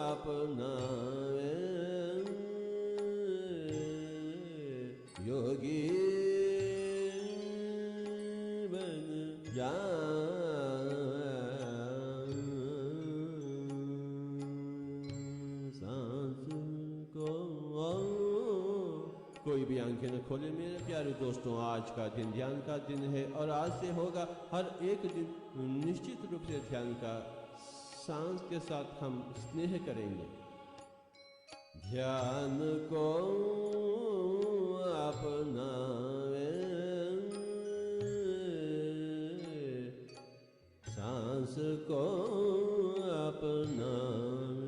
अपनावे, योगी बन जावे। सांस को कोई भी आंखें न खोले मेरे प्यारे दोस्तों। आज का दिन ध्यान का दिन है और आज से होगा हर एक दिन निश्चित रूप से ध्यान का। सांस के साथ हम स्नेह करेंगे, ध्यान को अपनावे, सांस को अपनावे।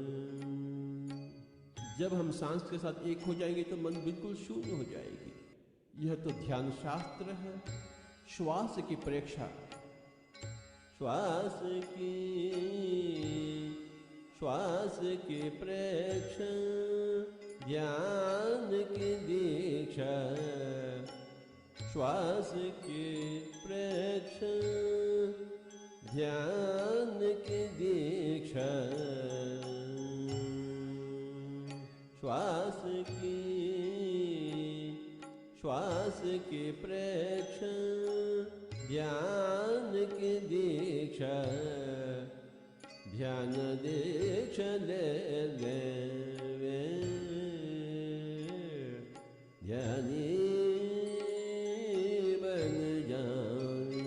जब हम सांस के साथ एक हो जाएंगे तो मन बिल्कुल शून्य हो जाएगी। यह तो ध्यान शास्त्र है। श्वास की परीक्षा, श्वास की प्रेक्षा, ध्यान की दीक्षा। श्वास की प्रेक्षा, ध्यान की दीक्षा। श्वास की श्वास की प्रेक्षा ध्यान की दीक्षा ध्यान दीक्षा ले वे ध्यानी बन जाए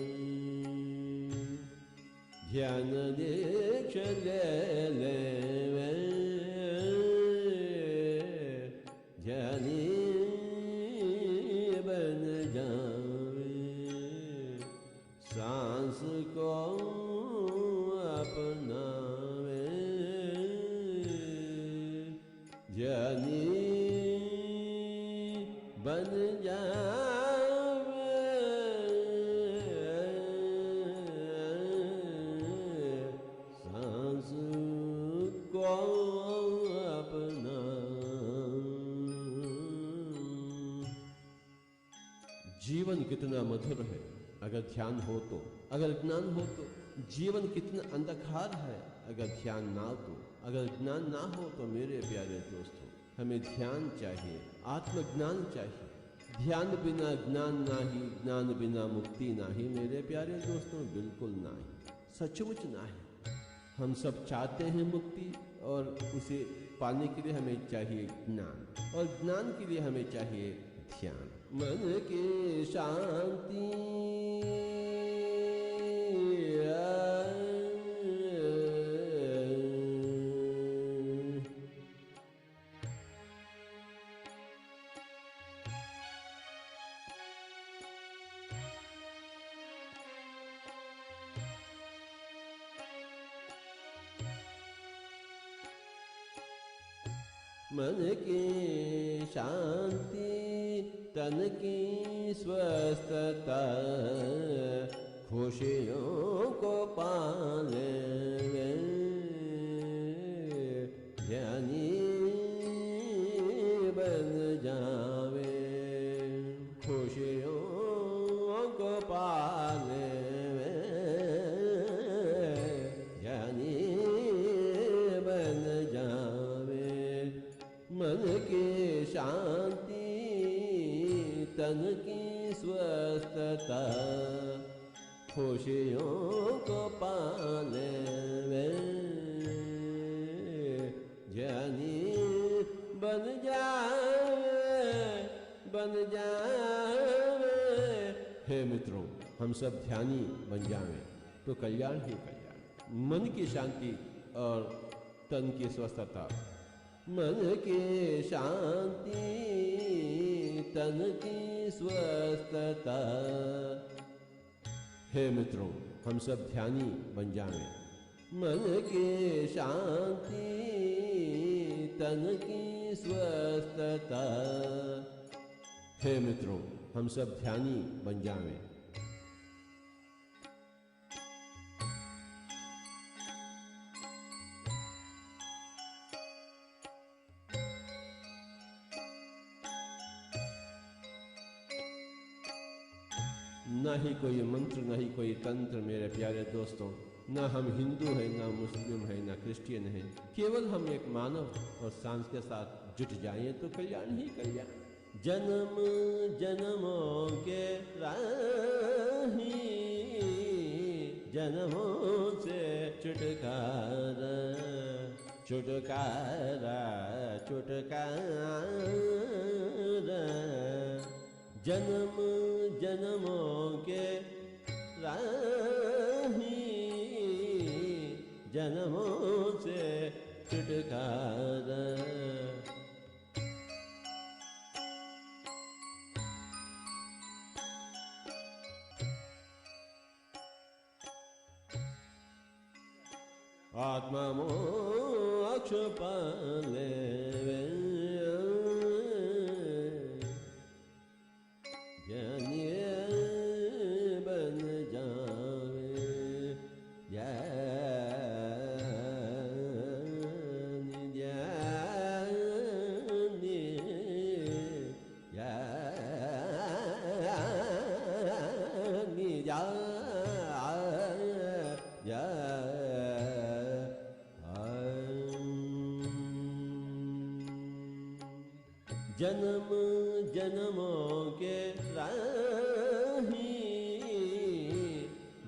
ध्यान दीक्षा ले वे ध्यानी बन जाए सांस को अपनावे ध्यानी बन जावे सांस को अपना जीवन कितना मधुर है अगर ध्यान हो तो, अगर ज्ञान हो तो। जीवन कितना अंधकार है अगर ध्यान ना हो तो, अगर ज्ञान ना हो तो। मेरे प्यारे दोस्तों, हमें ध्यान चाहिए, आत्मज्ञान चाहिए। ध्यान बिना ज्ञान नाही, ज्ञान बिना मुक्ति नाही। मेरे प्यारे दोस्तों, बिल्कुल नहीं, सचमुच नहीं। हम सब चाहते हैं मुक्ति, और उसे पाने के लिए हमें चाहिए ज्ञान, और ज्ञान के लिए हमें चाहिए ध्यान। मन की शांति मन की शांति, तन की स्वस्थता, खुशियों को पाले ध्यानी बन जावे। खुशियों को पाले ध्यानी बन जावे। मन की शांति, तन की स्वस्थता, खुशियों को पाले ध्यानी बन जावे, बन जावे। हे मित्रों, हम सब ध्यानी बन जावें तो कल्याण ही कल्याण। मन की शांति और तन की स्वस्थता। मन की शांति, तन की स्वस्थता। हे मित्रों, हम सब ध्यानी बन जाएं। मन की शांति, तन की स्वस्थता। हे मित्रों, हम सब ध्यानी बन जाएं। न ही कोई मंत्र, न ही कोई तंत्र मेरे प्यारे दोस्तों। न हम हिंदू हैं, न मुस्लिम हैं, न क्रिश्चियन हैं। केवल हम एक मानव और सांस के साथ जुट जाएं तो कल्याण ही कल्याण। जन्म जन्मों के राही, जन्मों से छुटकारा, छुटकारा, छुटकारा। जन्म जन्मों के राही, जन्मों से छुटकारा। आत्मा मोक्ष पाले ज्ञानी बन जावे। ज्ञानी ज्ञानी ज्ञानी जन्म जन्मों के राही,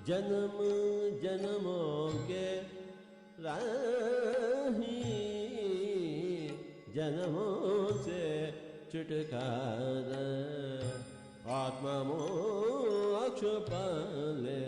जन्म जन्मों के राही, जन्मों से छुटकारा आत्मा मोक्ष पाले।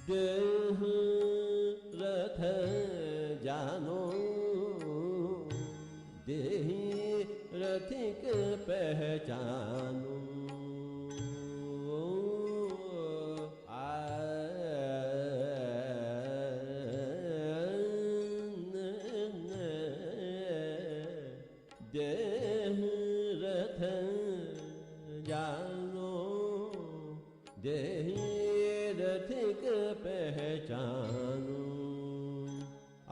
देह रथ जानो, देहि रथिक पहचानो। देह रथ जानो, देहि रथिक पहचानो।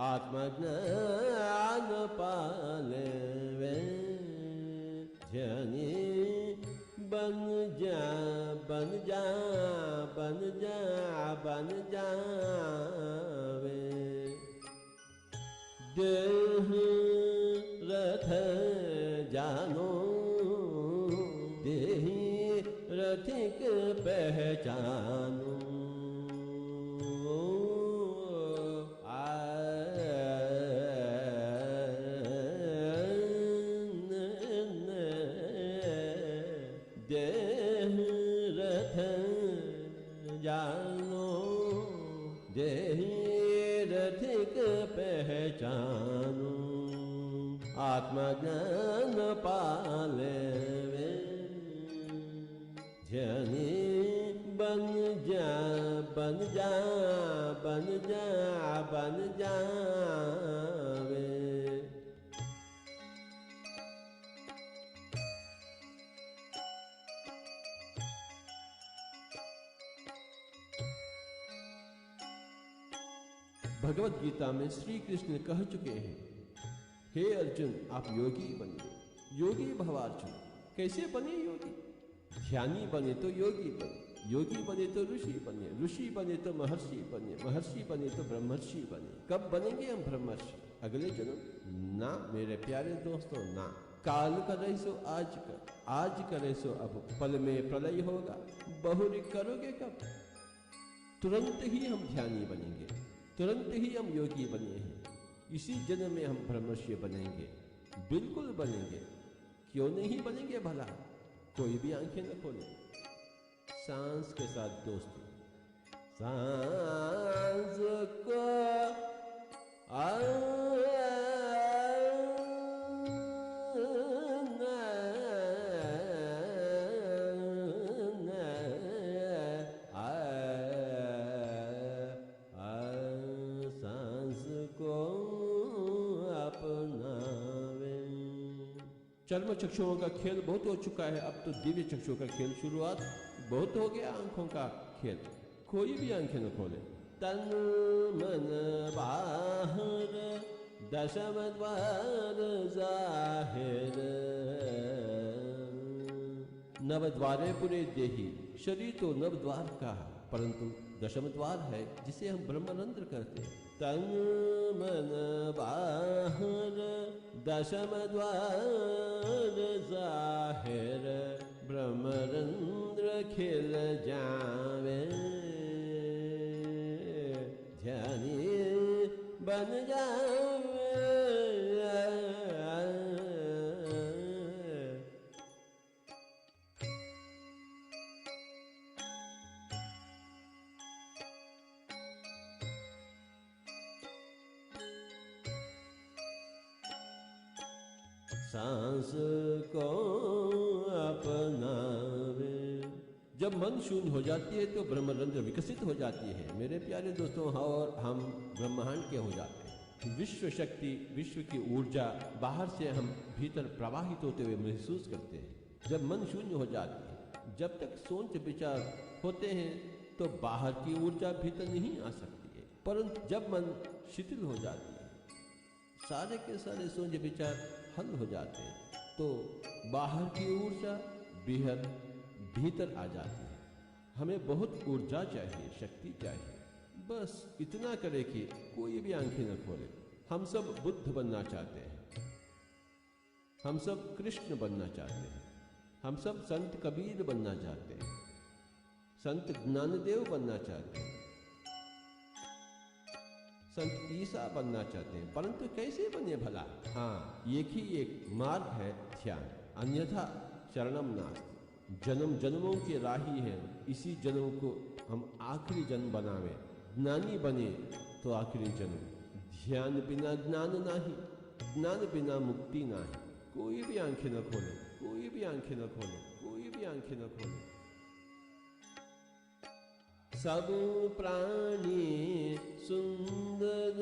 आत्मज्ञान पाले वे, ध्यानी बन जा बन जा बन जा बन जावे। देह रथ जानो, देहि रथिक पहचानो। देह रथ जानो, देहि रथिक पहचानो। आत्मज्ञान पाले वे, ध्यानी बन जा बन जा बन जा बन जावे। भगवत गीता में श्री कृष्ण कह चुके हैं, हे अर्जुन आप योगी बनिए, योगी भवार्जुन। कैसे बने योगी? ध्यानी बने तो योगी बने, योगी बने तो ऋषि बने, ऋषि बने तो महर्षि बने, महर्षि बने तो ब्रह्मर्षि बने। कब बनेंगे हम ब्रह्मर्षि? अगले जन्म? ना मेरे प्यारे दोस्तों, ना। काल करे सो आज कर, आज करे सो अब, पल में प्रलय होगा, बहुरी करोगे कब? तुरंत ही हम ध्यानी बनेंगे, तुरंत ही हम योगी बने हैं। इसी जन्म में हम ब्रह्मर्षि बनेंगे, बिल्कुल बनेंगे। क्यों नहीं बनेंगे भला? कोई भी आंखें न खोले। सांस के साथ दोस्ती, सांस को सांस को अपनावे। चर्म चक्षुओं का खेल बहुत हो चुका है, अब तो दिव्य चक्षुओं का खेल शुरुआत बहुत हो गया। आंखों का खेल, कोई भी आंखें न खोले। तन मन बाहर दशम द्वार जाहिर, नव द्वारे पुरे देही। शरीर तो नव द्वार का परंतु दशम द्वार है जिसे हम ब्रह्मरंध्र कहते हैं। तन मन बाहर दशम द्वार जाहिर, ब्रह्मरंध्र खिल जावे। ध्यानी बन जावे। सांस को अपनावे। जब मन शून्य हो जाती है तो ब्रह्मरंध्र विकसित हो जाती है मेरे प्यारे दोस्तों, और हम ब्रह्मांड के हो जाते हैं। विश्व शक्ति, विश्व की ऊर्जा बाहर से हम भीतर प्रवाहित होते हुए महसूस करते हैं। जब मन शून्य हो जाती है, जब तक सोच विचार होते हैं तो बाहर की ऊर्जा भीतर नहीं आ सकती है। परंतु जब मन शिथिल हो जाती है, सारे के सारे सोच विचार हल हो जाते हैं, तो बाहर की ऊर्जा बेहद भीतर आ जाती है। हमें बहुत ऊर्जा चाहिए, शक्ति चाहिए। बस इतना करे कि कोई भी आंखें न खोले। हम सब बुद्ध बनना चाहते हैं, हम सब कृष्ण बनना चाहते हैं, हम सब संत कबीर बनना चाहते हैं, संत ज्ञानदेव बनना चाहते हैं, संत ईसा बनना चाहते हैं, परंतु कैसे बने भला? हाँ, एक ही एक मार्ग है, ध्यान, अन्यथा शरणम नास्ति। जन्म जन्मों की राही है, इसी जन्म को हम आखिरी जन्म बनावे। ज्ञानी बने तो आखिरी जन्म, ध्यान बिना ज्ञान नाही, ज्ञान बिना मुक्ति नाही। कोई भी आंखें न खोले, कोई भी आंखें न खोले, कोई भी आंखें न खोले। सब प्राणी सुंदर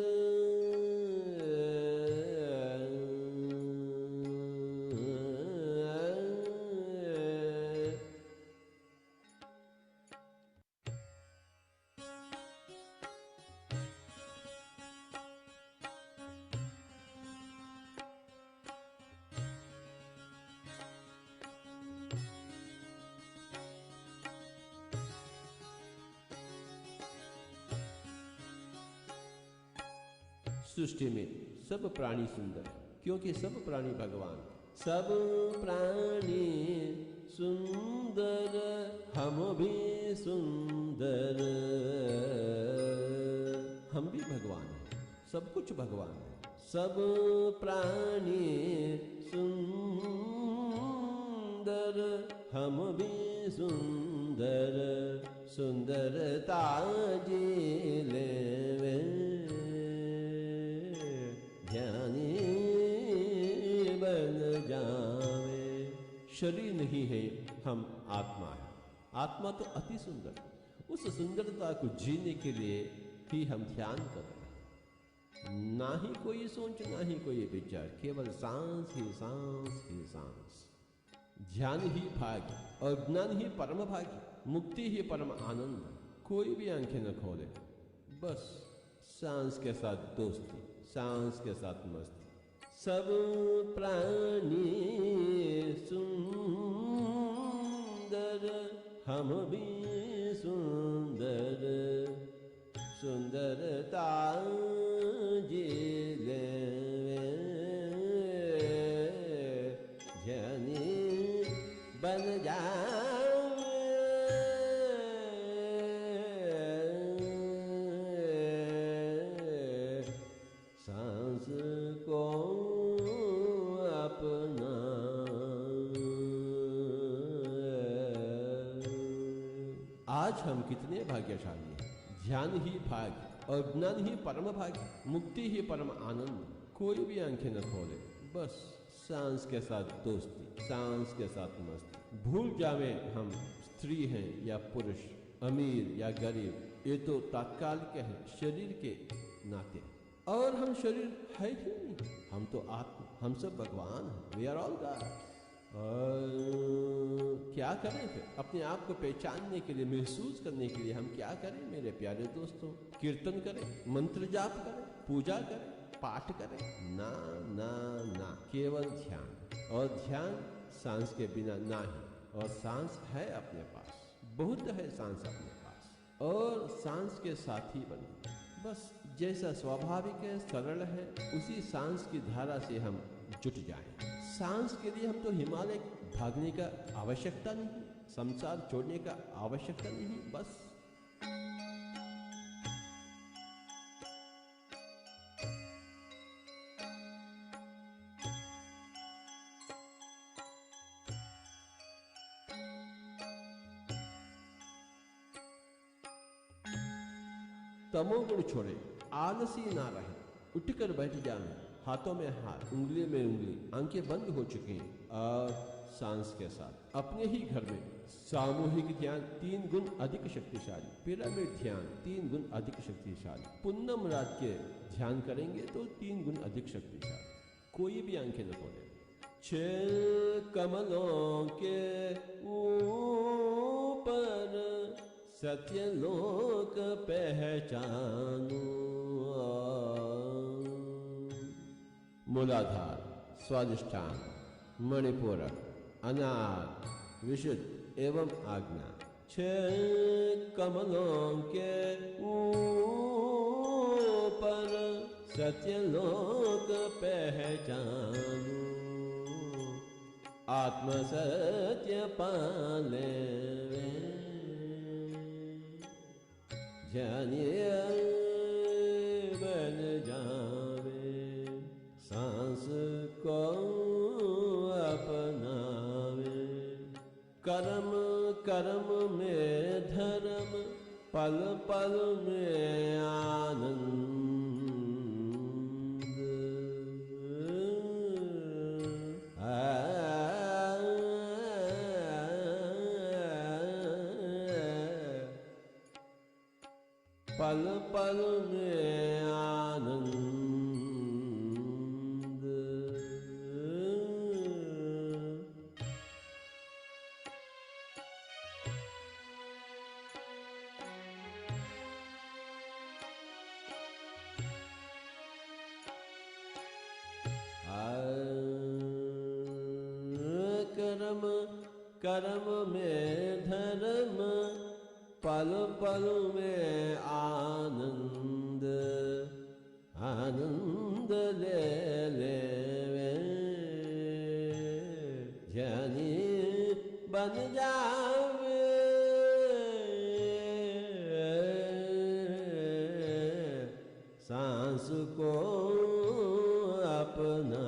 सृष्टि में सब प्राणी सुंदर है, क्योंकि सब प्राणी भगवान। सब प्राणी सुंदर, हम भी सुंदर। हम भी भगवान हैं, सब कुछ भगवान है। सब प्राणी सुंदर, हम भी सुंदर। सुंदरता जिले ध्यानी बन जावे। शरीर नहीं है, हम आत्मा है। आत्मा तो अति सुंदर, उस सुंदरता को जीने के लिए ही हम ध्यान कर रहे हैं। ना ही कोई सोच, ना ही कोई विचार, केवल सांस ही सांस ही सांस। ध्यान ही भाग्य और ज्ञान ही परम भाग्य, मुक्ति ही परम आनंद। कोई भी आंखें न खोले, बस सांस के साथ दोस्ती, सांस के साथ मस्ती। सब प्राणी सुंदर, हम भी सुंदर। सुंदरता जिले ध्यानी बन जावे। सांस को अपना आज हम कितने भाग्यशाली हैं। ध्यान ही भाग्य और ज्ञान ही परम भाग्य, मुक्ति ही परम आनंद। कोई भी आंखें न खोले, बस सांस के साथ दोस्ती, सांस के साथ मस्ती। भूल जावे हम स्त्री हैं या पुरुष, अमीर या गरीब, ये तो तात्कालिक है शरीर के नाते। और हम शरीर है ही नहीं, हम तो आत्मा, हम सब भगवान हैं। We are all God. क्या करें फिर? अपने आप को पहचानने के लिए, महसूस करने के लिए हम क्या करें मेरे प्यारे दोस्तों? कीर्तन करें, मंत्र जाप करें, पूजा करें, पाठ करें? ना ना ना, केवल ध्यान। और ध्यान सांस के बिना ना ही। और सांस है अपने पास, बहुत है सांस अपने पास, और सांस के साथी बने। बस जैसा स्वाभाविक है, सरल है, उसी सांस की धारा से हम जुट जाएं। सांस के लिए हम तो हिमालय भागने का आवश्यकता नहीं, संसार छोड़ने का आवश्यकता नहीं। बस तमोगुण छोड़े, आलसी ना रहे, उठकर बैठ जाए, हाथों में हाथ, उंगली में उंगली, आंखें बंद हो चुकी हैं, और सांस के साथ अपने ही घर में सामूहिक ध्यान 3 गुण अधिक शक्तिशाली, पिरामिड ध्यान 3 गुण अधिक शक्तिशाली। पूनम रात के ध्यान करेंगे तो 3 गुण अधिक शक्तिशाली। कोई भी आंखें न खोले। 6 कमलों के ऊपर सत्यलोक पहचानू। मूलाधार, स्वादिष्ठान, मणिपूरक, अनाद, विशुद्ध एवं आज्ञा, 6 कमलों के ऊपर सत्यलोक पहचानू। आत्म सत्य पाले जानिए बन जावे। सांस को अपनावे। कर्म कर्म में धर्म, पल पल में आनंद। पल पल में आनंद। कर्म कर्म में धर्म, पल पल में आनंद। आनंद ले ले जानी बन जावे। सांस को अपनावे।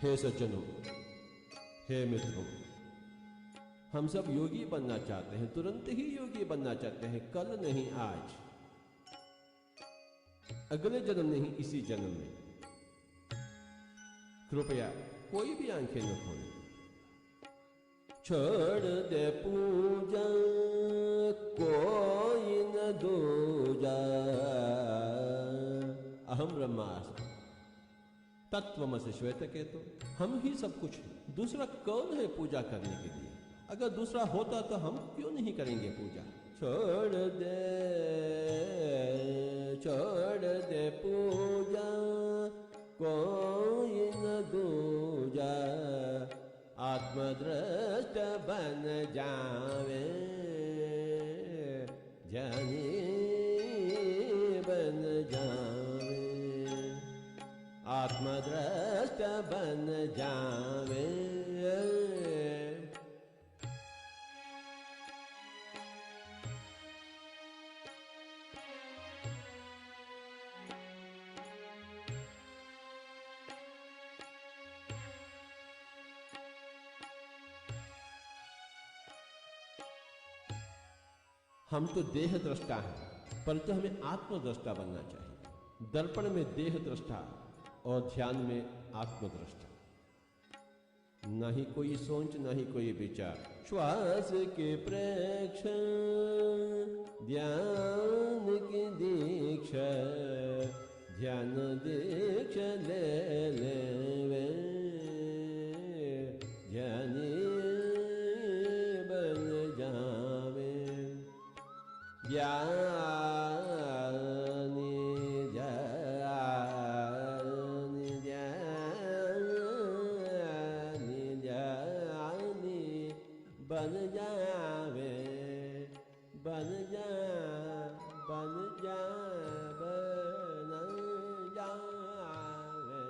हे सज्जनों, हे मित्रों, हम सब योगी बनना चाहते हैं, तुरंत ही योगी बनना चाहते हैं, कल नहीं आज, अगले जन्म नहीं इसी जन्म में। कृपया कोई भी आंखें न खोलें। छोड़ दे पूजा कोई न दूजा। अहम ब्रह्मास्मि तत्वमसि श्वेतकेतु। हम ही सब कुछ हैं, दूसरा कौन है पूजा करने के लिए? अगर दूसरा होता तो हम क्यों नहीं करेंगे पूजा? छोड़ दे पूजा कोई न दूजा। आत्मदृष्ट बन जावे जानी बन जावे। आत्मदृष्ट बन जावे। हम तो देह दृष्टा हैं, परंतु हमें आत्मदृष्टा बनना चाहिए। दर्पण में देह दृष्टा और ध्यान में आत्मदृष्टा। न ही कोई सोच, न ही कोई विचार। श्वास के प्रेक्षण, ध्यान की दीक्षा। ध्यान दीक्षा ले वे ध्यानी बन जावे। ज्ञानी ज्ञानी ज्ञानी ज्ञानी बन जावे। बन जा बन जा बन जावे।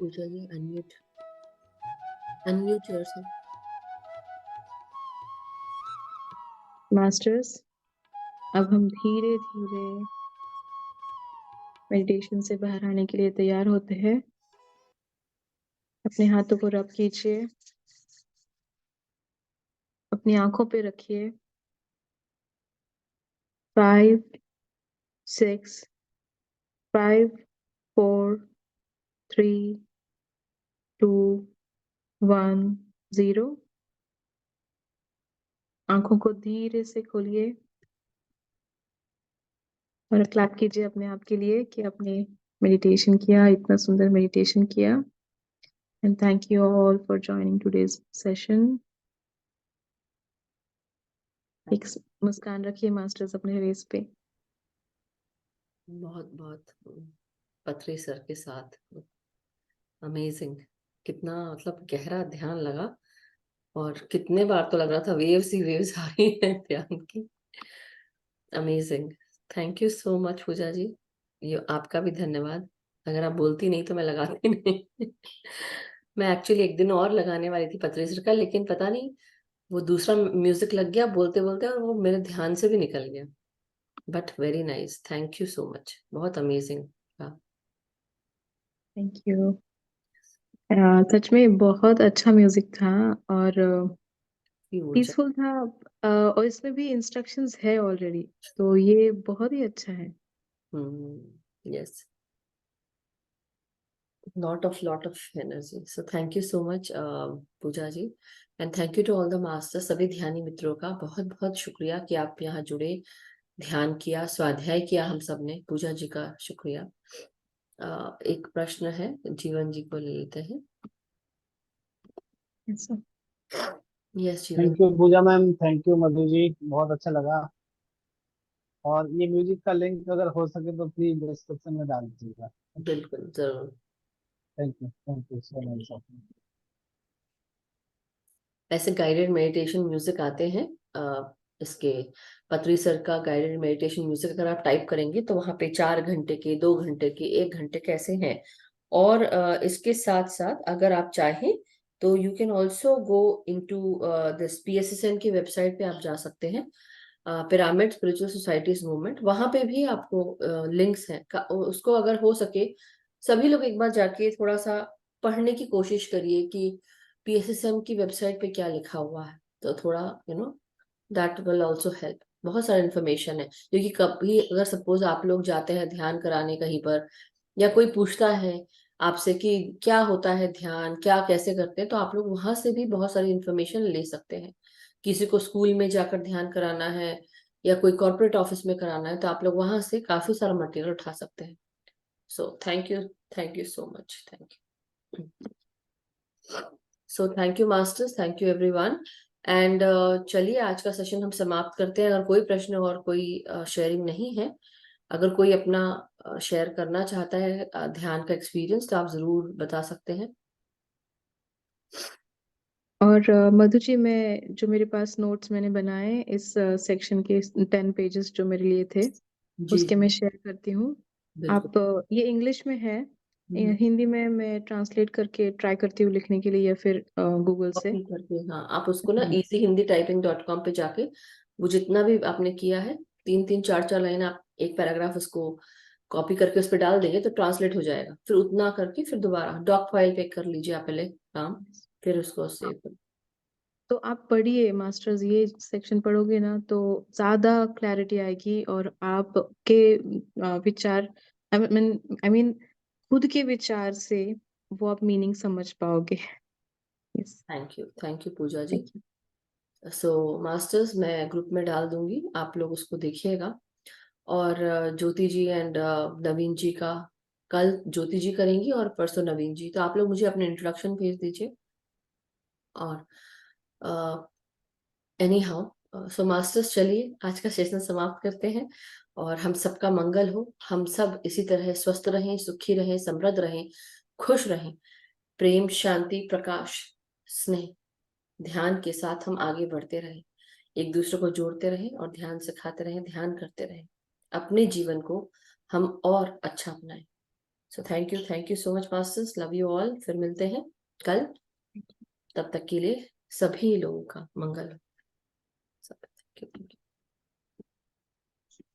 पूजा जी अनम्यूट योरसेल्फ। मास्टर्स, अब हम धीरे धीरे मेडिटेशन से बाहर आने के लिए तैयार होते हैं। अपने हाथों को रब कीजिए, अपनी आंखों पे रखिए। 5 6 5 4 3 2 1 0। आंखों को धीरे से खोलिए और क्लैप कीजिए अपने आप के लिए कि आपने मेडिटेशन किया, इतना सुंदर मेडिटेशन किया। And thank you all for joining today's session. एक मुस्कान रखिए मास्टर्स अपने फेस पे। बहुत बहुत पथरी सर के साथ अमेजिंग। कितना मतलब गहरा ध्यान लगा, और कितने बार तो लग रहा था वेव्स ही वेव्स आ रही है ध्यान की। Amazing. Thank you so much Pooja ji. ये आपका भी धन्यवाद। अगर आप बोलती नहीं तो मैं लगाती नहीं। मैं एक्चुअली एक दिन और लगाने वाली थी पथरी सर का, लेकिन पता नहीं वो दूसरा म्यूजिक लग गया बोलते बोलते, और वो मेरे ध्यान से भी निकल गया। But very nice, thank you so much, बहुत अमेजिंग था। Thank you. सच में बहुत अच्छा म्यूजिक था और की ऊर्जा। पीसफुल था। और इसमें भी इंस्ट्रक्शंस है ऑलरेडी, तो ये बहुत ही अच्छा है। Yes, lot of energy. So thank you so much Pooja ji, and thank you to all the masters। सभी ध्यानी मित्रों का बहुत बहुत शुक्रिया कि आप यहाँ जुड़े, ध्यान किया, स्वाध्याय किया। हम सब ने पूजा जी का शुक्रिया। एक प्रश्न है, जीवन जी को ले लेते हैं। Yes, sir. Yes Jeevan. Thank you Pooja ma'am, thank you Madhu ji, बहुत अच्छा लगा। और ये म्यूजिक का लिंक अगर हो सके तो प्लीज डिस्क्रिप्शन में डाल दीजिएगा। बिल्कुल जरूर। Thank you so much. ऐसे गाइडेड मेडिटेशन म्यूजिक आते हैं। इसके पत्री सर का गाइडेड मेडिटेशन म्यूजिक अगर आप टाइप करेंगे तो वहां पे 4 घंटे के, 2 घंटे के, 1 घंटे के ऐसे हैं। और इसके साथ साथ अगर आप चाहें तो you can also go into this PSSM की वेबसाइट पे आप जा सकते हैं। पिरामिड स्पिरिचुअल सोसाइटीज मूवमेंट, वहां पे भी आपको लिंक्स हैं। उसको अगर हो सके सभी लोग एक बार जाके थोड़ा सा पढ़ने की कोशिश करिए कि PSSM की वेबसाइट पे क्या लिखा हुआ है, तो थोड़ा दैट विल ऑल्सो हेल्प। बहुत सारा इन्फॉर्मेशन है, क्योंकि कभी अगर सपोज आप लोग जाते हैं ध्यान कराने कहीं पर, या कोई पूछता है आपसे कि क्या होता है ध्यान, क्या कैसे करते हैं, तो आप लोग वहां से भी बहुत सारी इन्फॉर्मेशन ले सकते हैं। किसी को स्कूल में जाकर ध्यान कराना है या कोई कॉर्पोरेट ऑफिस में कराना है, तो आप लोग वहां से काफी सारा मटेरियल उठा सकते हैं। So thank you so much, thank you. So thank you masters, thank you everyone. And चलिए आज का सेशन हम समाप्त करते हैं। अगर कोई प्रश्न और कोई शेयरिंग नहीं है, अगर कोई अपना शेयर करना चाहता है ध्यान का एक्सपीरियंस, तो आप जरूर बता सकते हैं। और मधु जी, मैं जो मेरे पास नोट्स मैंने बनाए इस सेक्शन के 10 पेजेस जो मेरे लिए थे, जी उसके जी मैं शेयर करती हूँ। बिल्कुल। आप ये इंग्लिश में है, हिंदी में मैं ट्रांसलेट करके ट्राई करती हूँ लिखने के लिए, या फिर गूगल से। कॉपी करके, हाँ आप उसको ना easyhindityping.com पे जाके वो जितना भी आपने किया है, 3 3 4 4 लाइन, आप एक पैराग्राफ उसको कॉपी करके उस पर डाल देंगे तो ट्रांसलेट हो जाएगा। फिर उतना करके फिर दोबारा डॉक फाइल पे कर लीजिए आप पहले काम, फिर उसको सेव कर। तो आप पढ़िए मास्टर्स, ये सेक्शन पढ़ोगे ना तो ज्यादा क्लैरिटी आएगी, और आपके विचार, आई मीन खुद के विचार से वो आप मीनिंग समझ पाओगे। Yes, thank you Pooja ji. Thank you. So masters मैं ग्रुप में डाल दूंगी, आप लोग उसको देखिएगा। और ज्योति जी एंड नवीन जी का कल ज्योति जी करेंगी और परसों नवीन जी, तो आप लोग मुझे अपने इंट्रोडक्शन भेज दीजिए। और एनी हाउ सो मास्टर्स, चलिए आज का सेशन समाप्त करते हैं, और हम सबका मंगल हो। हम सब इसी तरह स्वस्थ रहें, सुखी रहें, समृद्ध रहें, खुश रहें। प्रेम, शांति, प्रकाश, स्नेह, ध्यान के साथ हम आगे बढ़ते रहें, एक दूसरे को जोड़ते रहें और ध्यान सिखाते रहें, ध्यान करते रहें। अपने जीवन को हम और अच्छा बनाएं। सो thank you so much masters, love you all. फिर मिलते हैं कल, तब तक के लिए सभी लोगों का मंगल हो। Thank you.